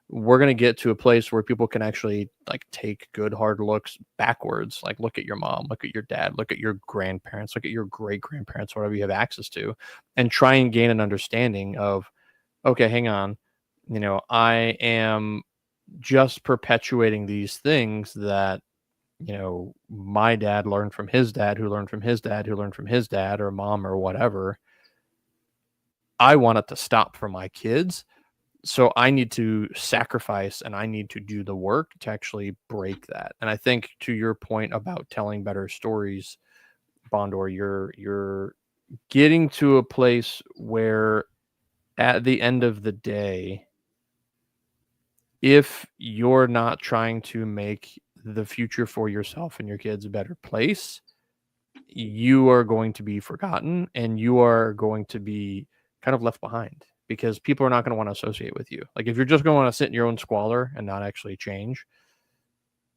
we're going to get to a place where people can actually like take good hard looks backwards, like look at your mom, look at your dad, look at your grandparents, look at your great grandparents, whatever you have access to, and try and gain an understanding of, okay, hang on, I am just perpetuating these things that, my dad learned from his dad, who learned from his dad, who learned from his dad or mom or whatever. I want it to stop for my kids. So I need to sacrifice and I need to do the work to actually break that. And I think to your point about telling better stories, Bondor, you're getting to a place where at the end of the day, if you're not trying to make the future for yourself and your kids a better place, you are going to be forgotten and you are going to be kind of left behind, because people are not going to want to associate with you. Like if you're just going to want to sit in your own squalor and not actually change,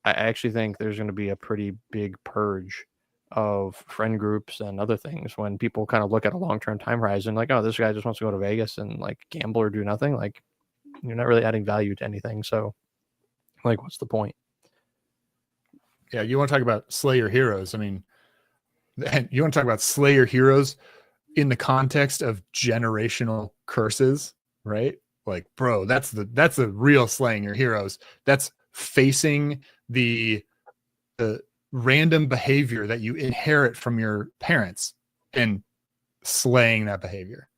I actually think there's going to be a pretty big purge of friend groups and other things when people kind of look at a long-term time horizon, like, oh, this guy just wants to go to Vegas and like gamble or do nothing. Like you're not really adding value to anything. So like, what's the point? Yeah. You want to talk about slay your heroes. I mean, you want to talk about slay your heroes in the context of generational curses, right? Like, bro, that's the real slaying your heroes. That's facing the random behavior that you inherit from your parents and slaying that behavior.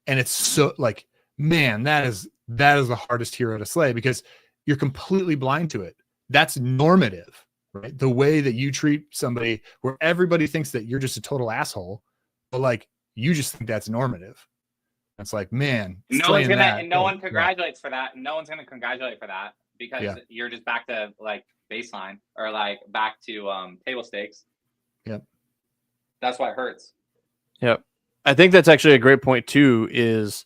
And it's so like, man, that is the hardest hero to slay, because you're completely blind to it. That's normative, right? The way that you treat somebody where everybody thinks that you're just a total asshole, but like you just think that's normative. It's like, man, no one congratulates for that. No one's gonna congratulate for that because you're just back to like baseline or like back to table stakes. Yep. That's why it hurts. Yep. I think that's actually a great point too, is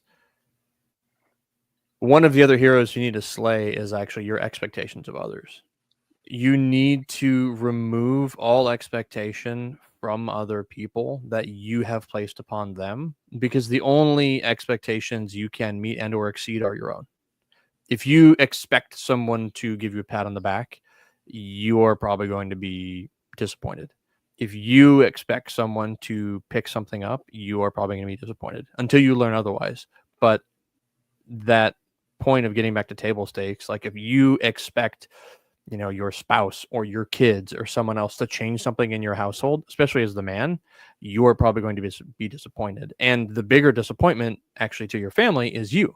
one of the other heroes you need to slay is actually your expectations of others. You need to remove all expectation from other people that you have placed upon them, because the only expectations you can meet and or exceed are your own. If you expect someone to give you a pat on the back, you are probably going to be disappointed. If you expect someone to pick something up, you are probably going to be disappointed until you learn otherwise. But that point of getting back to table stakes, like if you expect, your spouse or your kids or someone else to change something in your household, especially as the man, you are probably going to be disappointed. And the bigger disappointment actually to your family is you.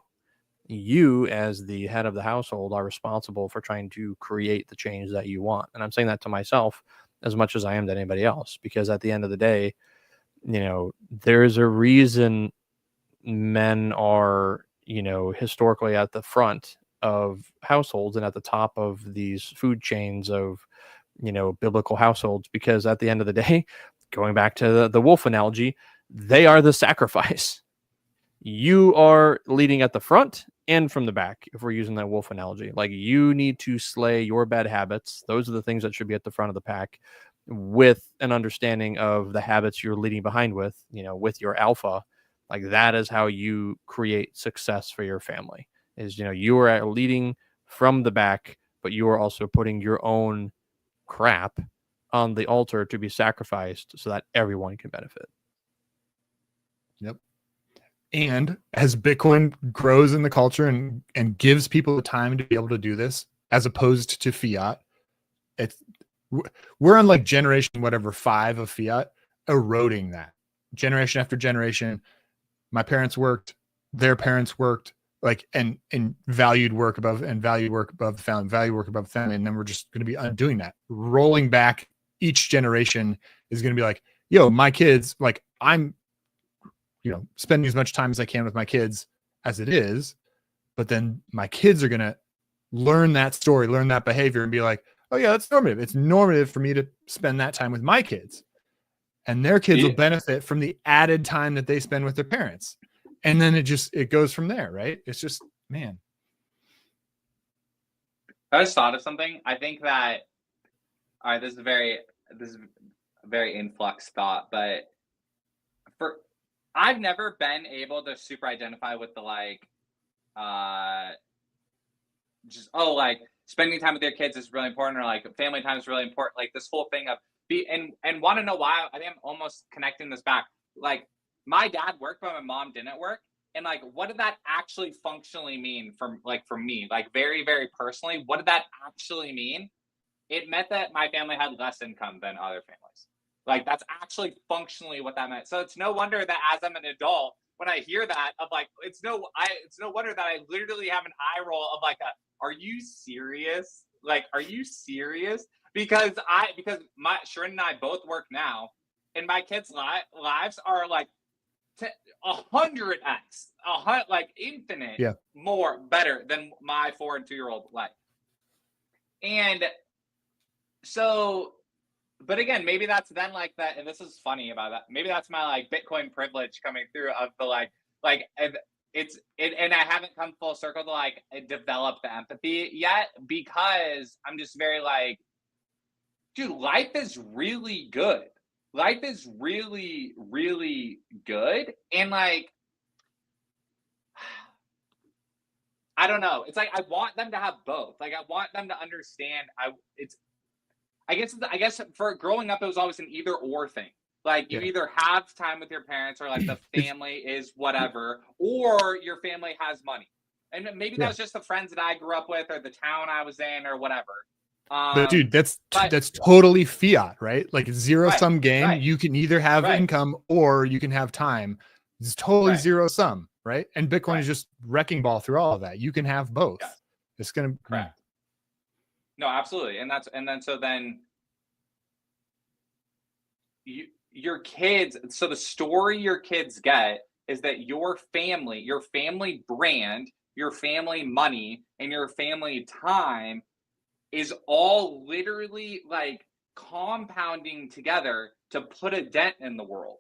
You, as the head of the household, are responsible for trying to create the change that you want. And I'm saying that to myself as much as I am to anybody else, because at the end of the day, there's a reason men are, historically at the front of households and at the top of these food chains of, biblical households, because at the end of the day, going back to the wolf analogy, they are the sacrifice. You are leading at the front and from the back, if we're using that wolf analogy. Like, you need to slay your bad habits. Those are the things that should be at the front of the pack, with an understanding of the habits you're leading behind with, with your alpha. Like, that is how you create success for your family, is, you are leading from the back, but you are also putting your own crap on the altar to be sacrificed so that everyone can benefit. Yep. And as Bitcoin grows in the culture and gives people the time to be able to do this, as opposed to fiat, we're on like generation, whatever, 5 of fiat, eroding that generation after generation. My parents worked, their parents worked, like, and valued work above the family, value work above the family. And then we're just going to be undoing that. Rolling back, each generation is going to be like, yo, my kids, like, I'm, spending as much time as I can with my kids as it is. But then my kids are going to learn that story, learn that behavior, and be like, oh yeah, that's normative. It's normative for me to spend that time with my kids. And their kids will benefit from the added time that they spend with their parents. And then it goes from there, right? It's just, man. I just thought of something. I think that, all right, this is a very influx thought, but I've never been able to super identify with the spending time with your kids is really important, or like family time is really important. Like this whole thing of and want to know why. I think I'm almost connecting this back. Like, my dad worked, but my mom didn't work. And like, what did that actually functionally mean for me? Like, very, very personally, what did that actually mean? It meant that my family had less income than other families. Like, that's actually functionally what that meant. So it's no wonder that as I'm an adult, when I hear that, of like, it's no wonder that I literally have an eye roll of like, are you serious? Like, are you serious? Because Sharon and I both work now, and my kids' lives are like 100x, like infinite, more better than my 4 and 2-year-old life. And so, but again, maybe that's then like that. And this is funny about that. Maybe that's my like Bitcoin privilege coming through of the and I haven't come full circle to like develop the empathy yet, because I'm just very like, dude, life is really good. Life is really, really good. And like, I don't know. It's like, I want them to have both. Like, I want them to understand. I guess for growing up, it was always an either or thing. Like, you either have time with your parents, or like the family is whatever, or your family has money. And maybe that was just the friends that I grew up with, or the town I was in, or whatever. But dude, that's totally fiat, right? Like, a zero-sum game. Right. You can either have income or you can have time. It's totally zero sum, right? And Bitcoin is just wrecking ball through all of that. You can have both. Yeah. It's gonna correct. No, absolutely. Your kids, so the story your kids get is that your family brand, your family money, and your family time is all literally like compounding together to put a dent in the world.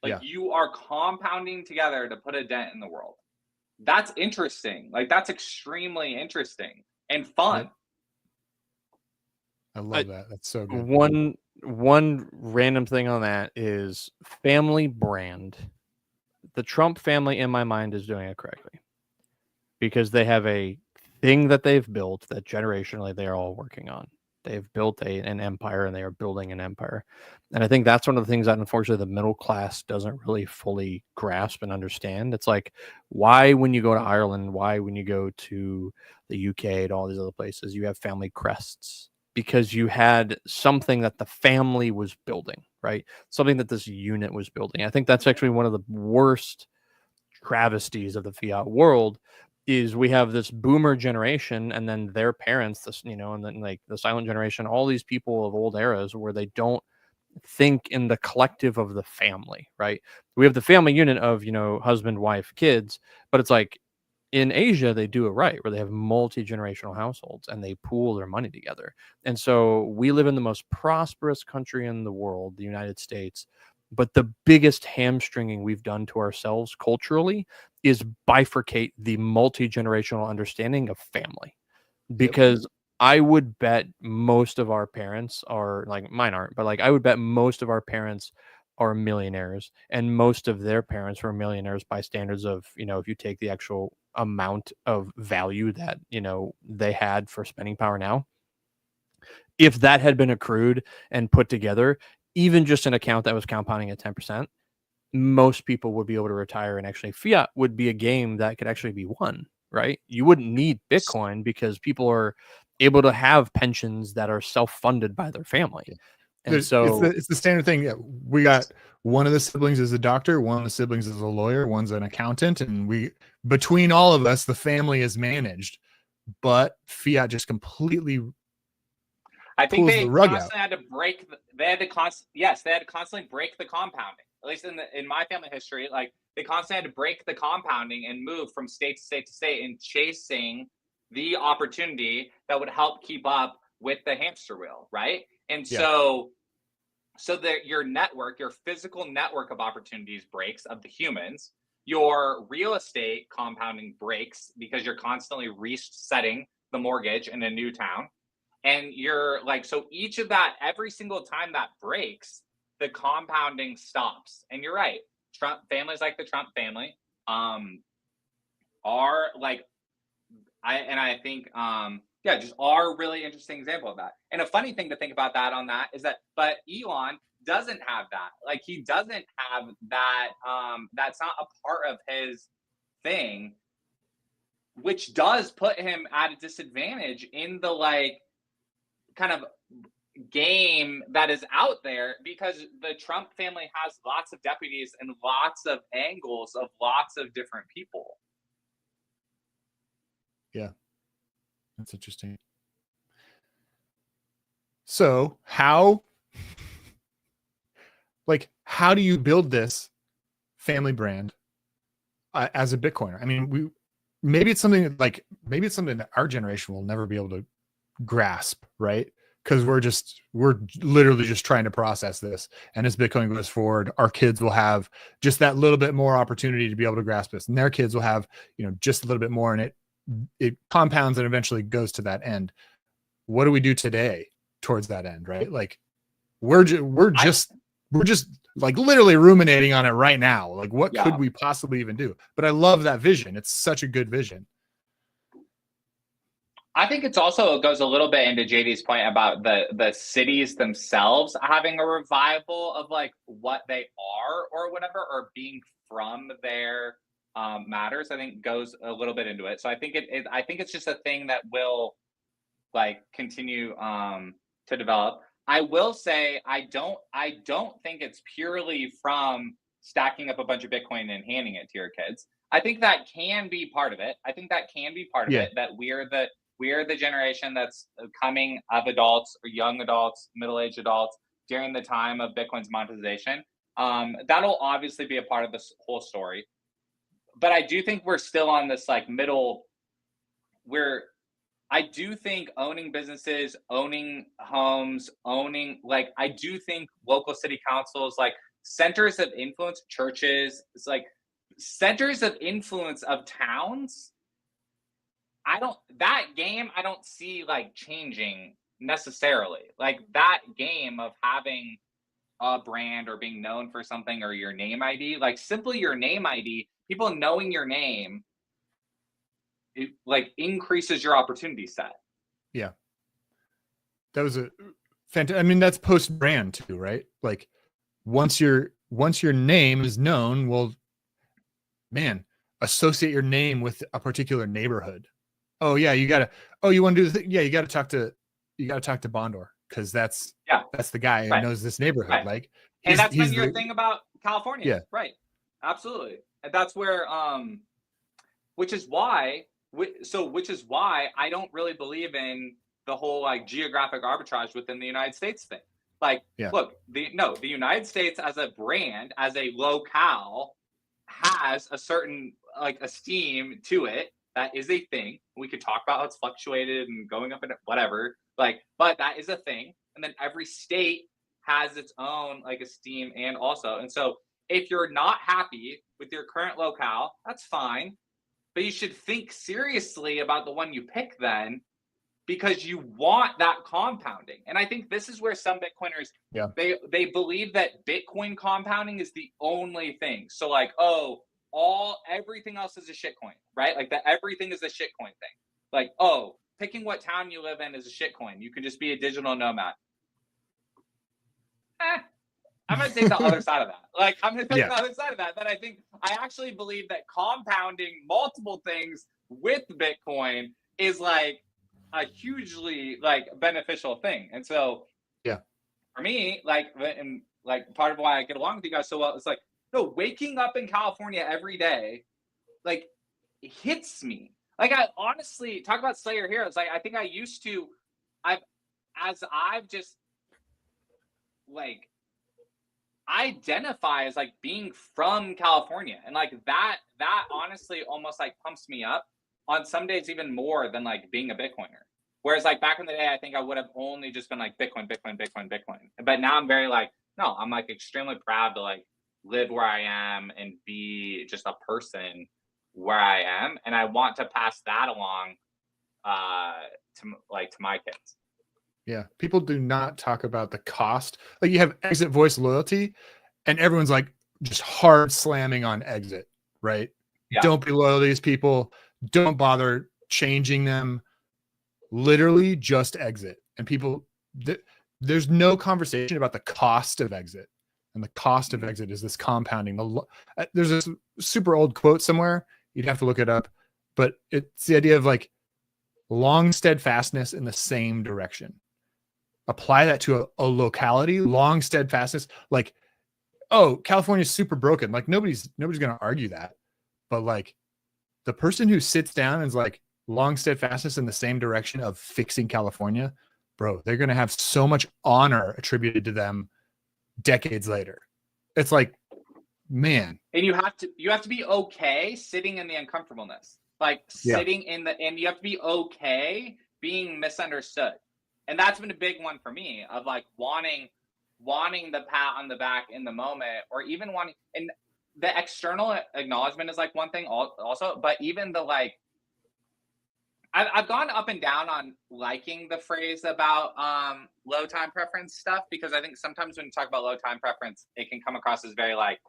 Like, you are compounding together to put a dent in the world. That's interesting. Like, that's extremely interesting and fun. I love that. That's so good. one random thing on that is family brand. The Trump family, in my mind, is doing it correctly because they have a thing that they've built that generationally they are all working on. They've built an empire and they are building an empire. And I think that's one of the things that unfortunately the middle class doesn't really fully grasp and understand. It's like, why when you go to Ireland, why when you go to the UK and all these other places, you have family crests? Because you had something that the family was building, right? Something that this unit was building. I think that's actually one of the worst travesties of the fiat world is we have this boomer generation and then their parents, this, and then like the silent generation, all these people of old eras where they don't think in the collective of the family, right? We have the family unit of, husband, wife, kids, but it's like in Asia, they do it right, where they have multi-generational households and they pool their money together. And so we live in the most prosperous country in the world, the United States. But the biggest hamstringing we've done to ourselves culturally is bifurcate the multi-generational understanding of family. Because I would bet most of our parents are like, mine aren't, but like I would bet most of our parents are millionaires and most of their parents were millionaires by standards of, if you take the actual amount of value that, they had for spending power now. If that had been accrued and put together, even just an account that was compounding at 10%, most people would be able to retire, and actually fiat would be a game that could actually be won, right? You wouldn't need Bitcoin because people are able to have pensions that are self-funded by their family. And so it's the standard thing. We got one of the siblings is a doctor, one of the siblings is a lawyer, one's an accountant, and between all of us, the family is managed. But fiat just completely I think pulls they the rug constantly out. had to break. They had to constantly break the compounding. At least in my family history, like they constantly had to break the compounding and move from state to state to state in chasing the opportunity that would help keep up with the hamster wheel, right? And so that your network, your physical network of opportunities breaks of the humans. Your real estate compounding breaks because you're constantly resetting the mortgage in a new town. And you're like, so each of that, every single time that breaks, the compounding stops. And you're right. Trump families like the Trump family are like, I think just are a really interesting example of that. And a funny thing to think about that on that is that, but Elon doesn't have that. Like he doesn't have that. That's not a part of his thing, which does put him at a disadvantage in the like kind of game that is out there, because the Trump family has lots of deputies and lots of angles of lots of different people. Yeah, that's interesting. So how do you build this family brand as a Bitcoiner? I mean, maybe it's something that our generation will never be able to grasp, right? Because we're literally just trying to process this, and as Bitcoin goes forward, our kids will have just that little bit more opportunity to be able to grasp this, and their kids will have just a little bit more, and it compounds and eventually goes to that end. What do we do today towards that end, right? Like we're just like literally ruminating on it right now. Like what could we possibly even do? But I love that vision. It's such a good vision. I think it goes a little bit into JD's point about the cities themselves having a revival of like what they are or whatever, or being from their matters. I think goes a little bit into it. So I think I think it's just a thing that will like continue to develop. I will say I don't think it's purely from stacking up a bunch of Bitcoin and handing it to your kids. I think that can be part of it. I think that can be part of it, that we're the generation that's coming of adults or young adults, middle-aged adults during the time of Bitcoin's monetization. That'll obviously be a part of this whole story. But I do think we're still on this like middle where I do think owning businesses, owning homes, I do think local city councils, like centers of influence, churches, it's like centers of influence of towns. I don't see like changing necessarily. Like that game of having a brand or being known for something or your name ID, like simply your name ID, people knowing your name, it like increases your opportunity set. Yeah. That was a fantastic. I mean, that's post brand too, right? Like once your name is known, well, man, associate your name with a particular neighborhood. Oh yeah, you want to do the thing? Yeah, you gotta talk to Bondor, because that's the guy who knows this neighborhood. Right. Like, and that's been your thing about California. Yeah. Right. Absolutely. And that's where which is why I don't really believe in the whole like geographic arbitrage within the United States thing. Like, look, the United States as a brand, as a locale, has a certain like esteem to it. That is a thing. We could talk about how it's fluctuated and going up and whatever. Like, but that is a thing. And then every state has its own like esteem and also. And so if you're not happy with your current locale, that's fine. But you should think seriously about the one you pick then, because you want that compounding. And I think this is where some Bitcoiners, they believe that Bitcoin compounding is the only thing. So like, everything else is a shitcoin, right? Like that everything is a shitcoin thing. Like, picking what town you live in is a shitcoin. You can just be a digital nomad. I'm going to take the other side of that. Like, I'm going to take the other side of that. But I actually believe that compounding multiple things with Bitcoin is like a hugely like beneficial thing. And so, for me, like, and like part of why I get along with you guys so well, it's like, no, waking up in California every day, like, it hits me. Like, I honestly talk about Slay Your Heroes. Like, I think I've just like identify as like being from California, and like that honestly almost like pumps me up on some days even more than like being a Bitcoiner. Whereas like back in the day, I think I would have only just been like Bitcoin. But now I'm very like, no, I'm like extremely proud to like live where I am and be just a person where I am, and I want to pass that along to my kids. Yeah, people do not talk about the cost. Like you have exit voice loyalty, and everyone's like just hard slamming on exit, right? Yeah. Don't be loyal to these people. Don't bother changing them. Literally just exit. And people, there's no conversation about the cost of exit. And the cost of exit is this compounding. There's this super old quote somewhere. You'd have to look it up. But it's the idea of like long steadfastness in the same direction. Apply that to a locality, long steadfastness. Like, oh, California's super broken. Like nobody's going to argue that. But like the person who sits down and is like long steadfastness in the same direction of fixing California, bro, they're going to have so much honor attributed to them decades later. It's like, man. And you have to be okay sitting in the uncomfortableness, like sitting in and you have to be okay being misunderstood. And that's been a big one for me of like wanting the pat on the back in the moment, or even wanting, and the external acknowledgement is like one thing also, but even the like, I've gone up and down on liking the phrase about low time preference stuff, because I think sometimes when you talk about low time preference, it can come across as very like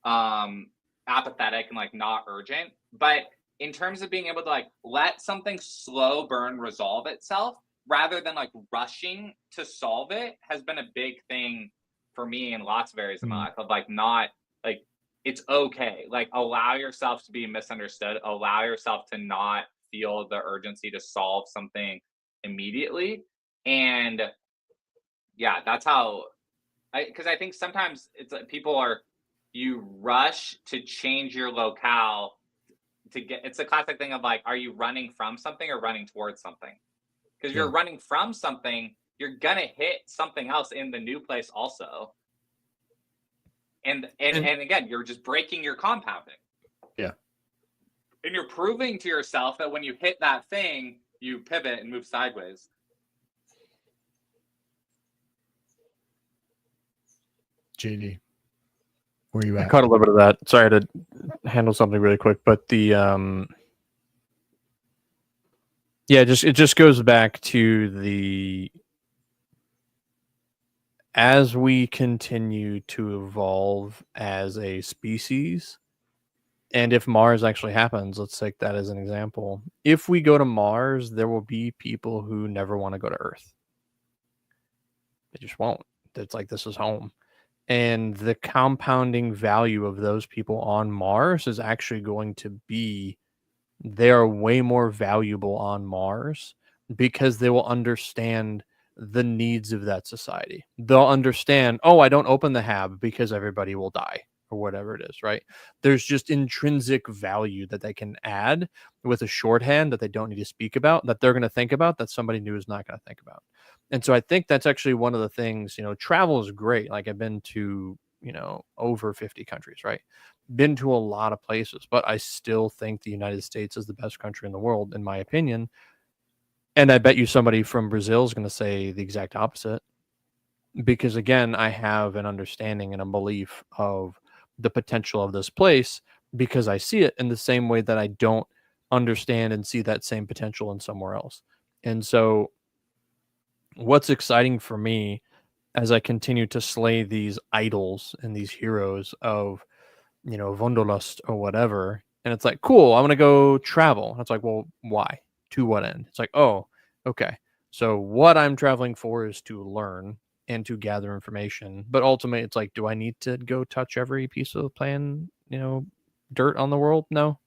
apathetic and like not urgent. But in terms of being able to like let something slow burn resolve itself rather than like rushing to solve it has been a big thing for me in lots of areas of my life, of like not like, it's okay. Like allow yourself to be misunderstood, allow yourself to not feel the urgency to solve something immediately. And yeah, that's how because I think sometimes it's like you rush to change your locale to get, it's a classic thing of like, are you running from something or running towards something? Because if you're running from something, you're gonna hit something else in the new place also. And again, you're just breaking your compounding. Yeah. And you're proving to yourself that when you hit that thing, you pivot and move sideways. JD, where are you at? I caught a little bit of that. Sorry, I had to handle something really quick, but the it just goes back to the as we continue to evolve as a species, and if Mars actually happens, let's take that as an example. If we go to Mars, there will be people who never want to go to Earth. They just won't. It's like, this is home. And the compounding value of those people on Mars is actually going to be, they are way more valuable on Mars because they will understand the needs of that society. They'll understand, oh, I don't open the hab because everybody will die or whatever it is, right? There's just intrinsic value that they can add with a shorthand that they don't need to speak about, that they're going to think about, that somebody new is not going to think about. And so I think that's actually one of the things, travel is great. Like, I've been to, over 50 countries, right? Been to a lot of places, but I still think the United States is the best country in the world, in my opinion. And I bet you somebody from Brazil is going to say the exact opposite. Because again, I have an understanding and a belief of the potential of this place because I see it in the same way that I don't understand and see that same potential in somewhere else. And so what's exciting for me as I continue to slay these idols and these heroes of, Wunderlust or whatever, and it's like, cool, I'm going to go travel. And it's like, well, why? To what end? It's like, oh, okay. So what I'm traveling for is to learn and to gather information. But ultimately, it's like, do I need to go touch every piece of plan, dirt on the world? No,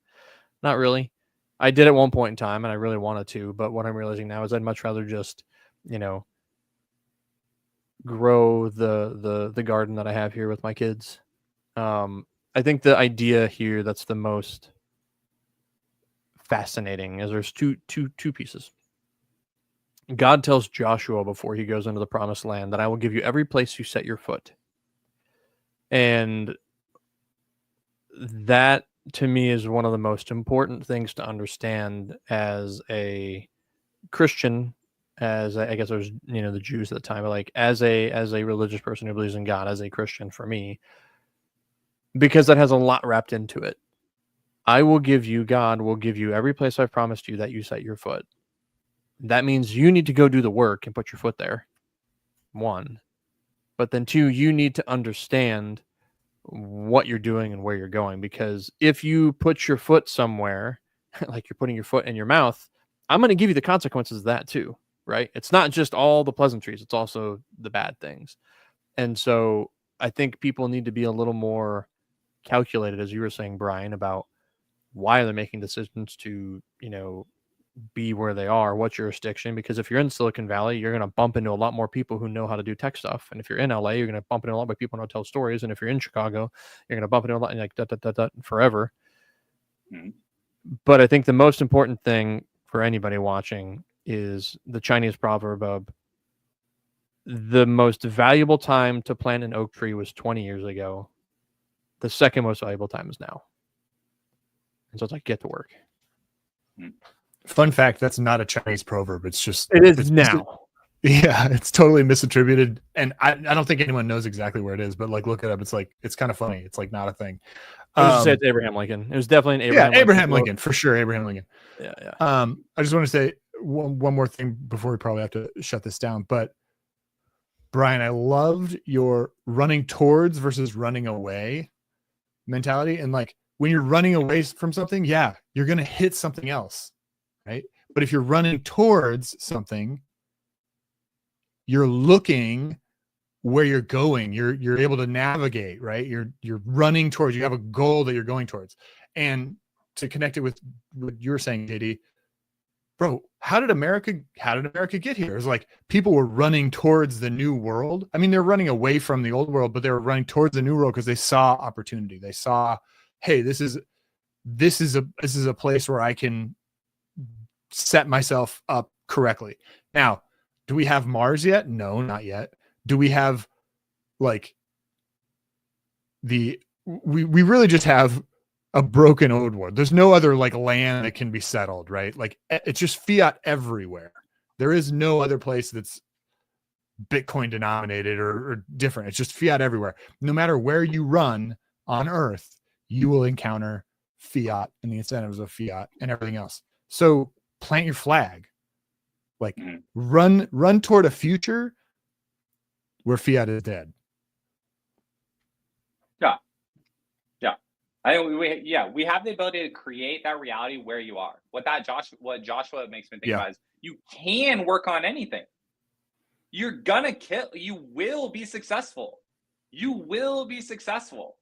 not really. I did at one point in time and I really wanted to, but what I'm realizing now is I'd much rather just, grow the garden that I have here with my kids. I think the idea here that's the most fascinating is there's two pieces. God tells Joshua before he goes into the promised land that I will give you every place you set your foot. And that to me is one of the most important things to understand as a Christian, as I guess there's, the Jews at the time, but like as a religious person who believes in God, as a Christian for me, because that has a lot wrapped into it. God will give you every place I've promised you that you set your foot. That means you need to go do the work and put your foot there. One. But then two, you need to understand what you're doing and where you're going. Because if you put your foot somewhere, like you're putting your foot in your mouth, I'm going to give you the consequences of that too, right? It's not just all the pleasantries. It's also the bad things. And so I think people need to be a little more calculated, as you were saying, Brian, about why they're making decisions to, be where they are, what jurisdiction. Because if you're in Silicon Valley, you're going to bump into a lot more people who know how to do tech stuff. And if you're in LA, you're going to bump into a lot more people who know how to tell stories. And if you're in Chicago, you're going to bump into a lot, like forever. Mm-hmm. But I think the most important thing for anybody watching is the Chinese proverb of the most valuable time to plant an oak tree was 20 years ago. The second most valuable time is now. And so it's like, get to work. Fun fact, that's not a Chinese proverb. It's just... It's now. Yeah, it's totally misattributed. And I don't think anyone knows exactly where it is, but like, look it up. It's like, it's kind of funny. It's like not a thing. I was just say it's Abraham Lincoln. It was definitely an Abraham Lincoln, for sure. Abraham Lincoln. Yeah. I just want to say one more thing before we probably have to shut this down. But Brian, I loved your running towards versus running away mentality. And like, when you're running away from something, yeah, you're going to hit something else, right? But if you're running towards something, you're looking where you're going. You're able to navigate, right? You're running towards, you have a goal that you're going towards. And to connect it with what you were saying, JD, bro, how did America get here? It was like people were running towards the new world. I mean, they're running away from the old world, but they were running towards the new world because they saw opportunity. They saw, hey, this is a place where I can set myself up correctly. Now, do we have Mars yet? No, not yet. Do we have like we really just have a broken old world. There's no other like land that can be settled, right? Like it's just fiat everywhere. There is no other place that's Bitcoin denominated or different. It's just fiat everywhere. No matter where you run on Earth, you will encounter fiat and the incentives of fiat and everything else. So plant your flag, like run toward a future where fiat is dead. We have the ability to create that reality where you are. What Joshua makes me think about is you can work on anything. You're gonna kill. You will be successful. You will be successful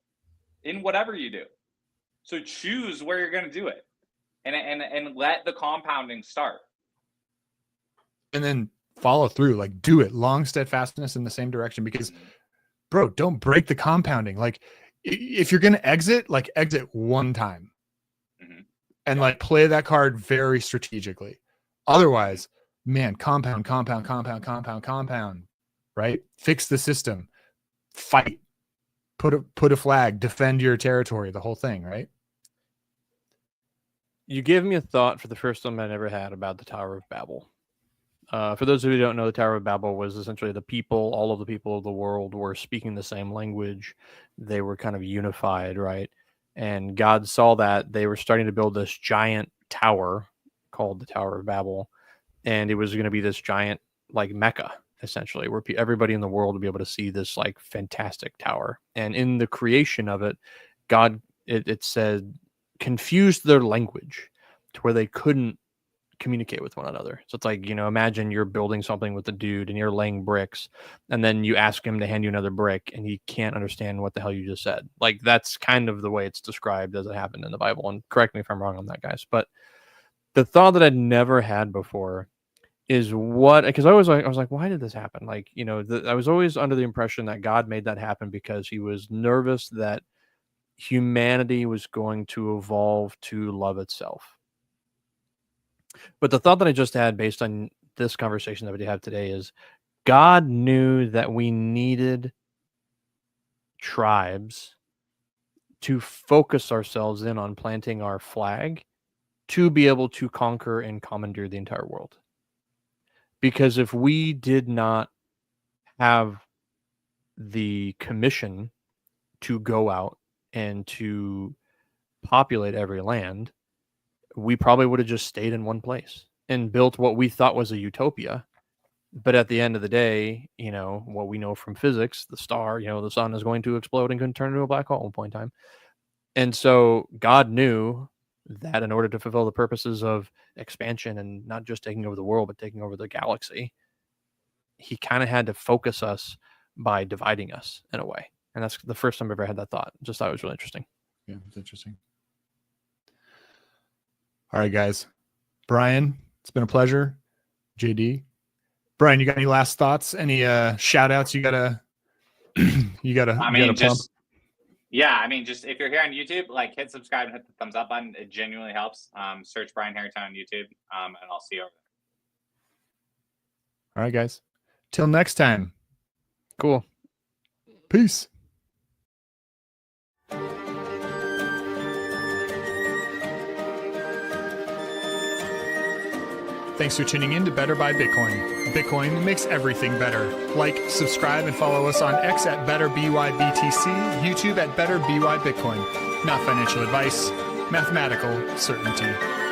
in whatever you do. So choose where you're gonna do it, and let the compounding start. And then follow through, like do it. Long steadfastness in the same direction, because bro, don't break the compounding. Like if you're going to exit, like exit one time and like play that card very strategically. Otherwise, man, compound, right? Fix the system, fight, put a flag, defend your territory, the whole thing, right? You gave me a thought for the first time I never had about the Tower of Babel. For those of you who don't know, the Tower of Babel was essentially all of the people of the world were speaking the same language. They were kind of unified, right? And God saw that they were starting to build this giant tower called the Tower of Babel. And it was going to be this giant, like, Mecca, essentially, where everybody in the world would be able to see this, like, fantastic tower. And in the creation of it, God, it said, confused their language to where they couldn't communicate with one another. So it's like, imagine you're building something with a dude and you're laying bricks, and then you ask him to hand you another brick and he can't understand what the hell you just said. Like, that's kind of the way it's described as it happened in the Bible. And correct me if I'm wrong on that, guys. But the thought that I'd never had before is because I was like, why did this happen? Like, I was always under the impression that God made that happen because he was nervous that humanity was going to evolve to love itself. But the thought that I just had based on this conversation that we have today is God knew that we needed tribes to focus ourselves in on planting our flag to be able to conquer and commandeer the entire world. Because if we did not have the commission to go out and to populate every land, we probably would have just stayed in one place and built what we thought was a utopia. But at the end of the day, what we know from physics, the sun is going to explode and can turn into a black hole at one point in time. And so God knew that in order to fulfill the purposes of expansion and not just taking over the world, but taking over the galaxy, he kind of had to focus us by dividing us in a way. And that's the first time I've ever had that thought. Just thought it was really interesting. Yeah, it's interesting. All right, guys. Brian, it's been a pleasure. JD. Brian, you got any last thoughts? Any shout outs you gotta pump? Just if you're here on YouTube, like, hit subscribe and hit the thumbs up button. It genuinely helps. Search Brian Harrington on YouTube, and I'll see you over there. All right, guys. Till next time. Cool. Peace. Thanks for tuning in to Better by Bitcoin. Bitcoin makes everything better. Like, subscribe, and follow us on X at BetterBYBTC, YouTube at BetterBYBitcoin. Not financial advice, mathematical certainty.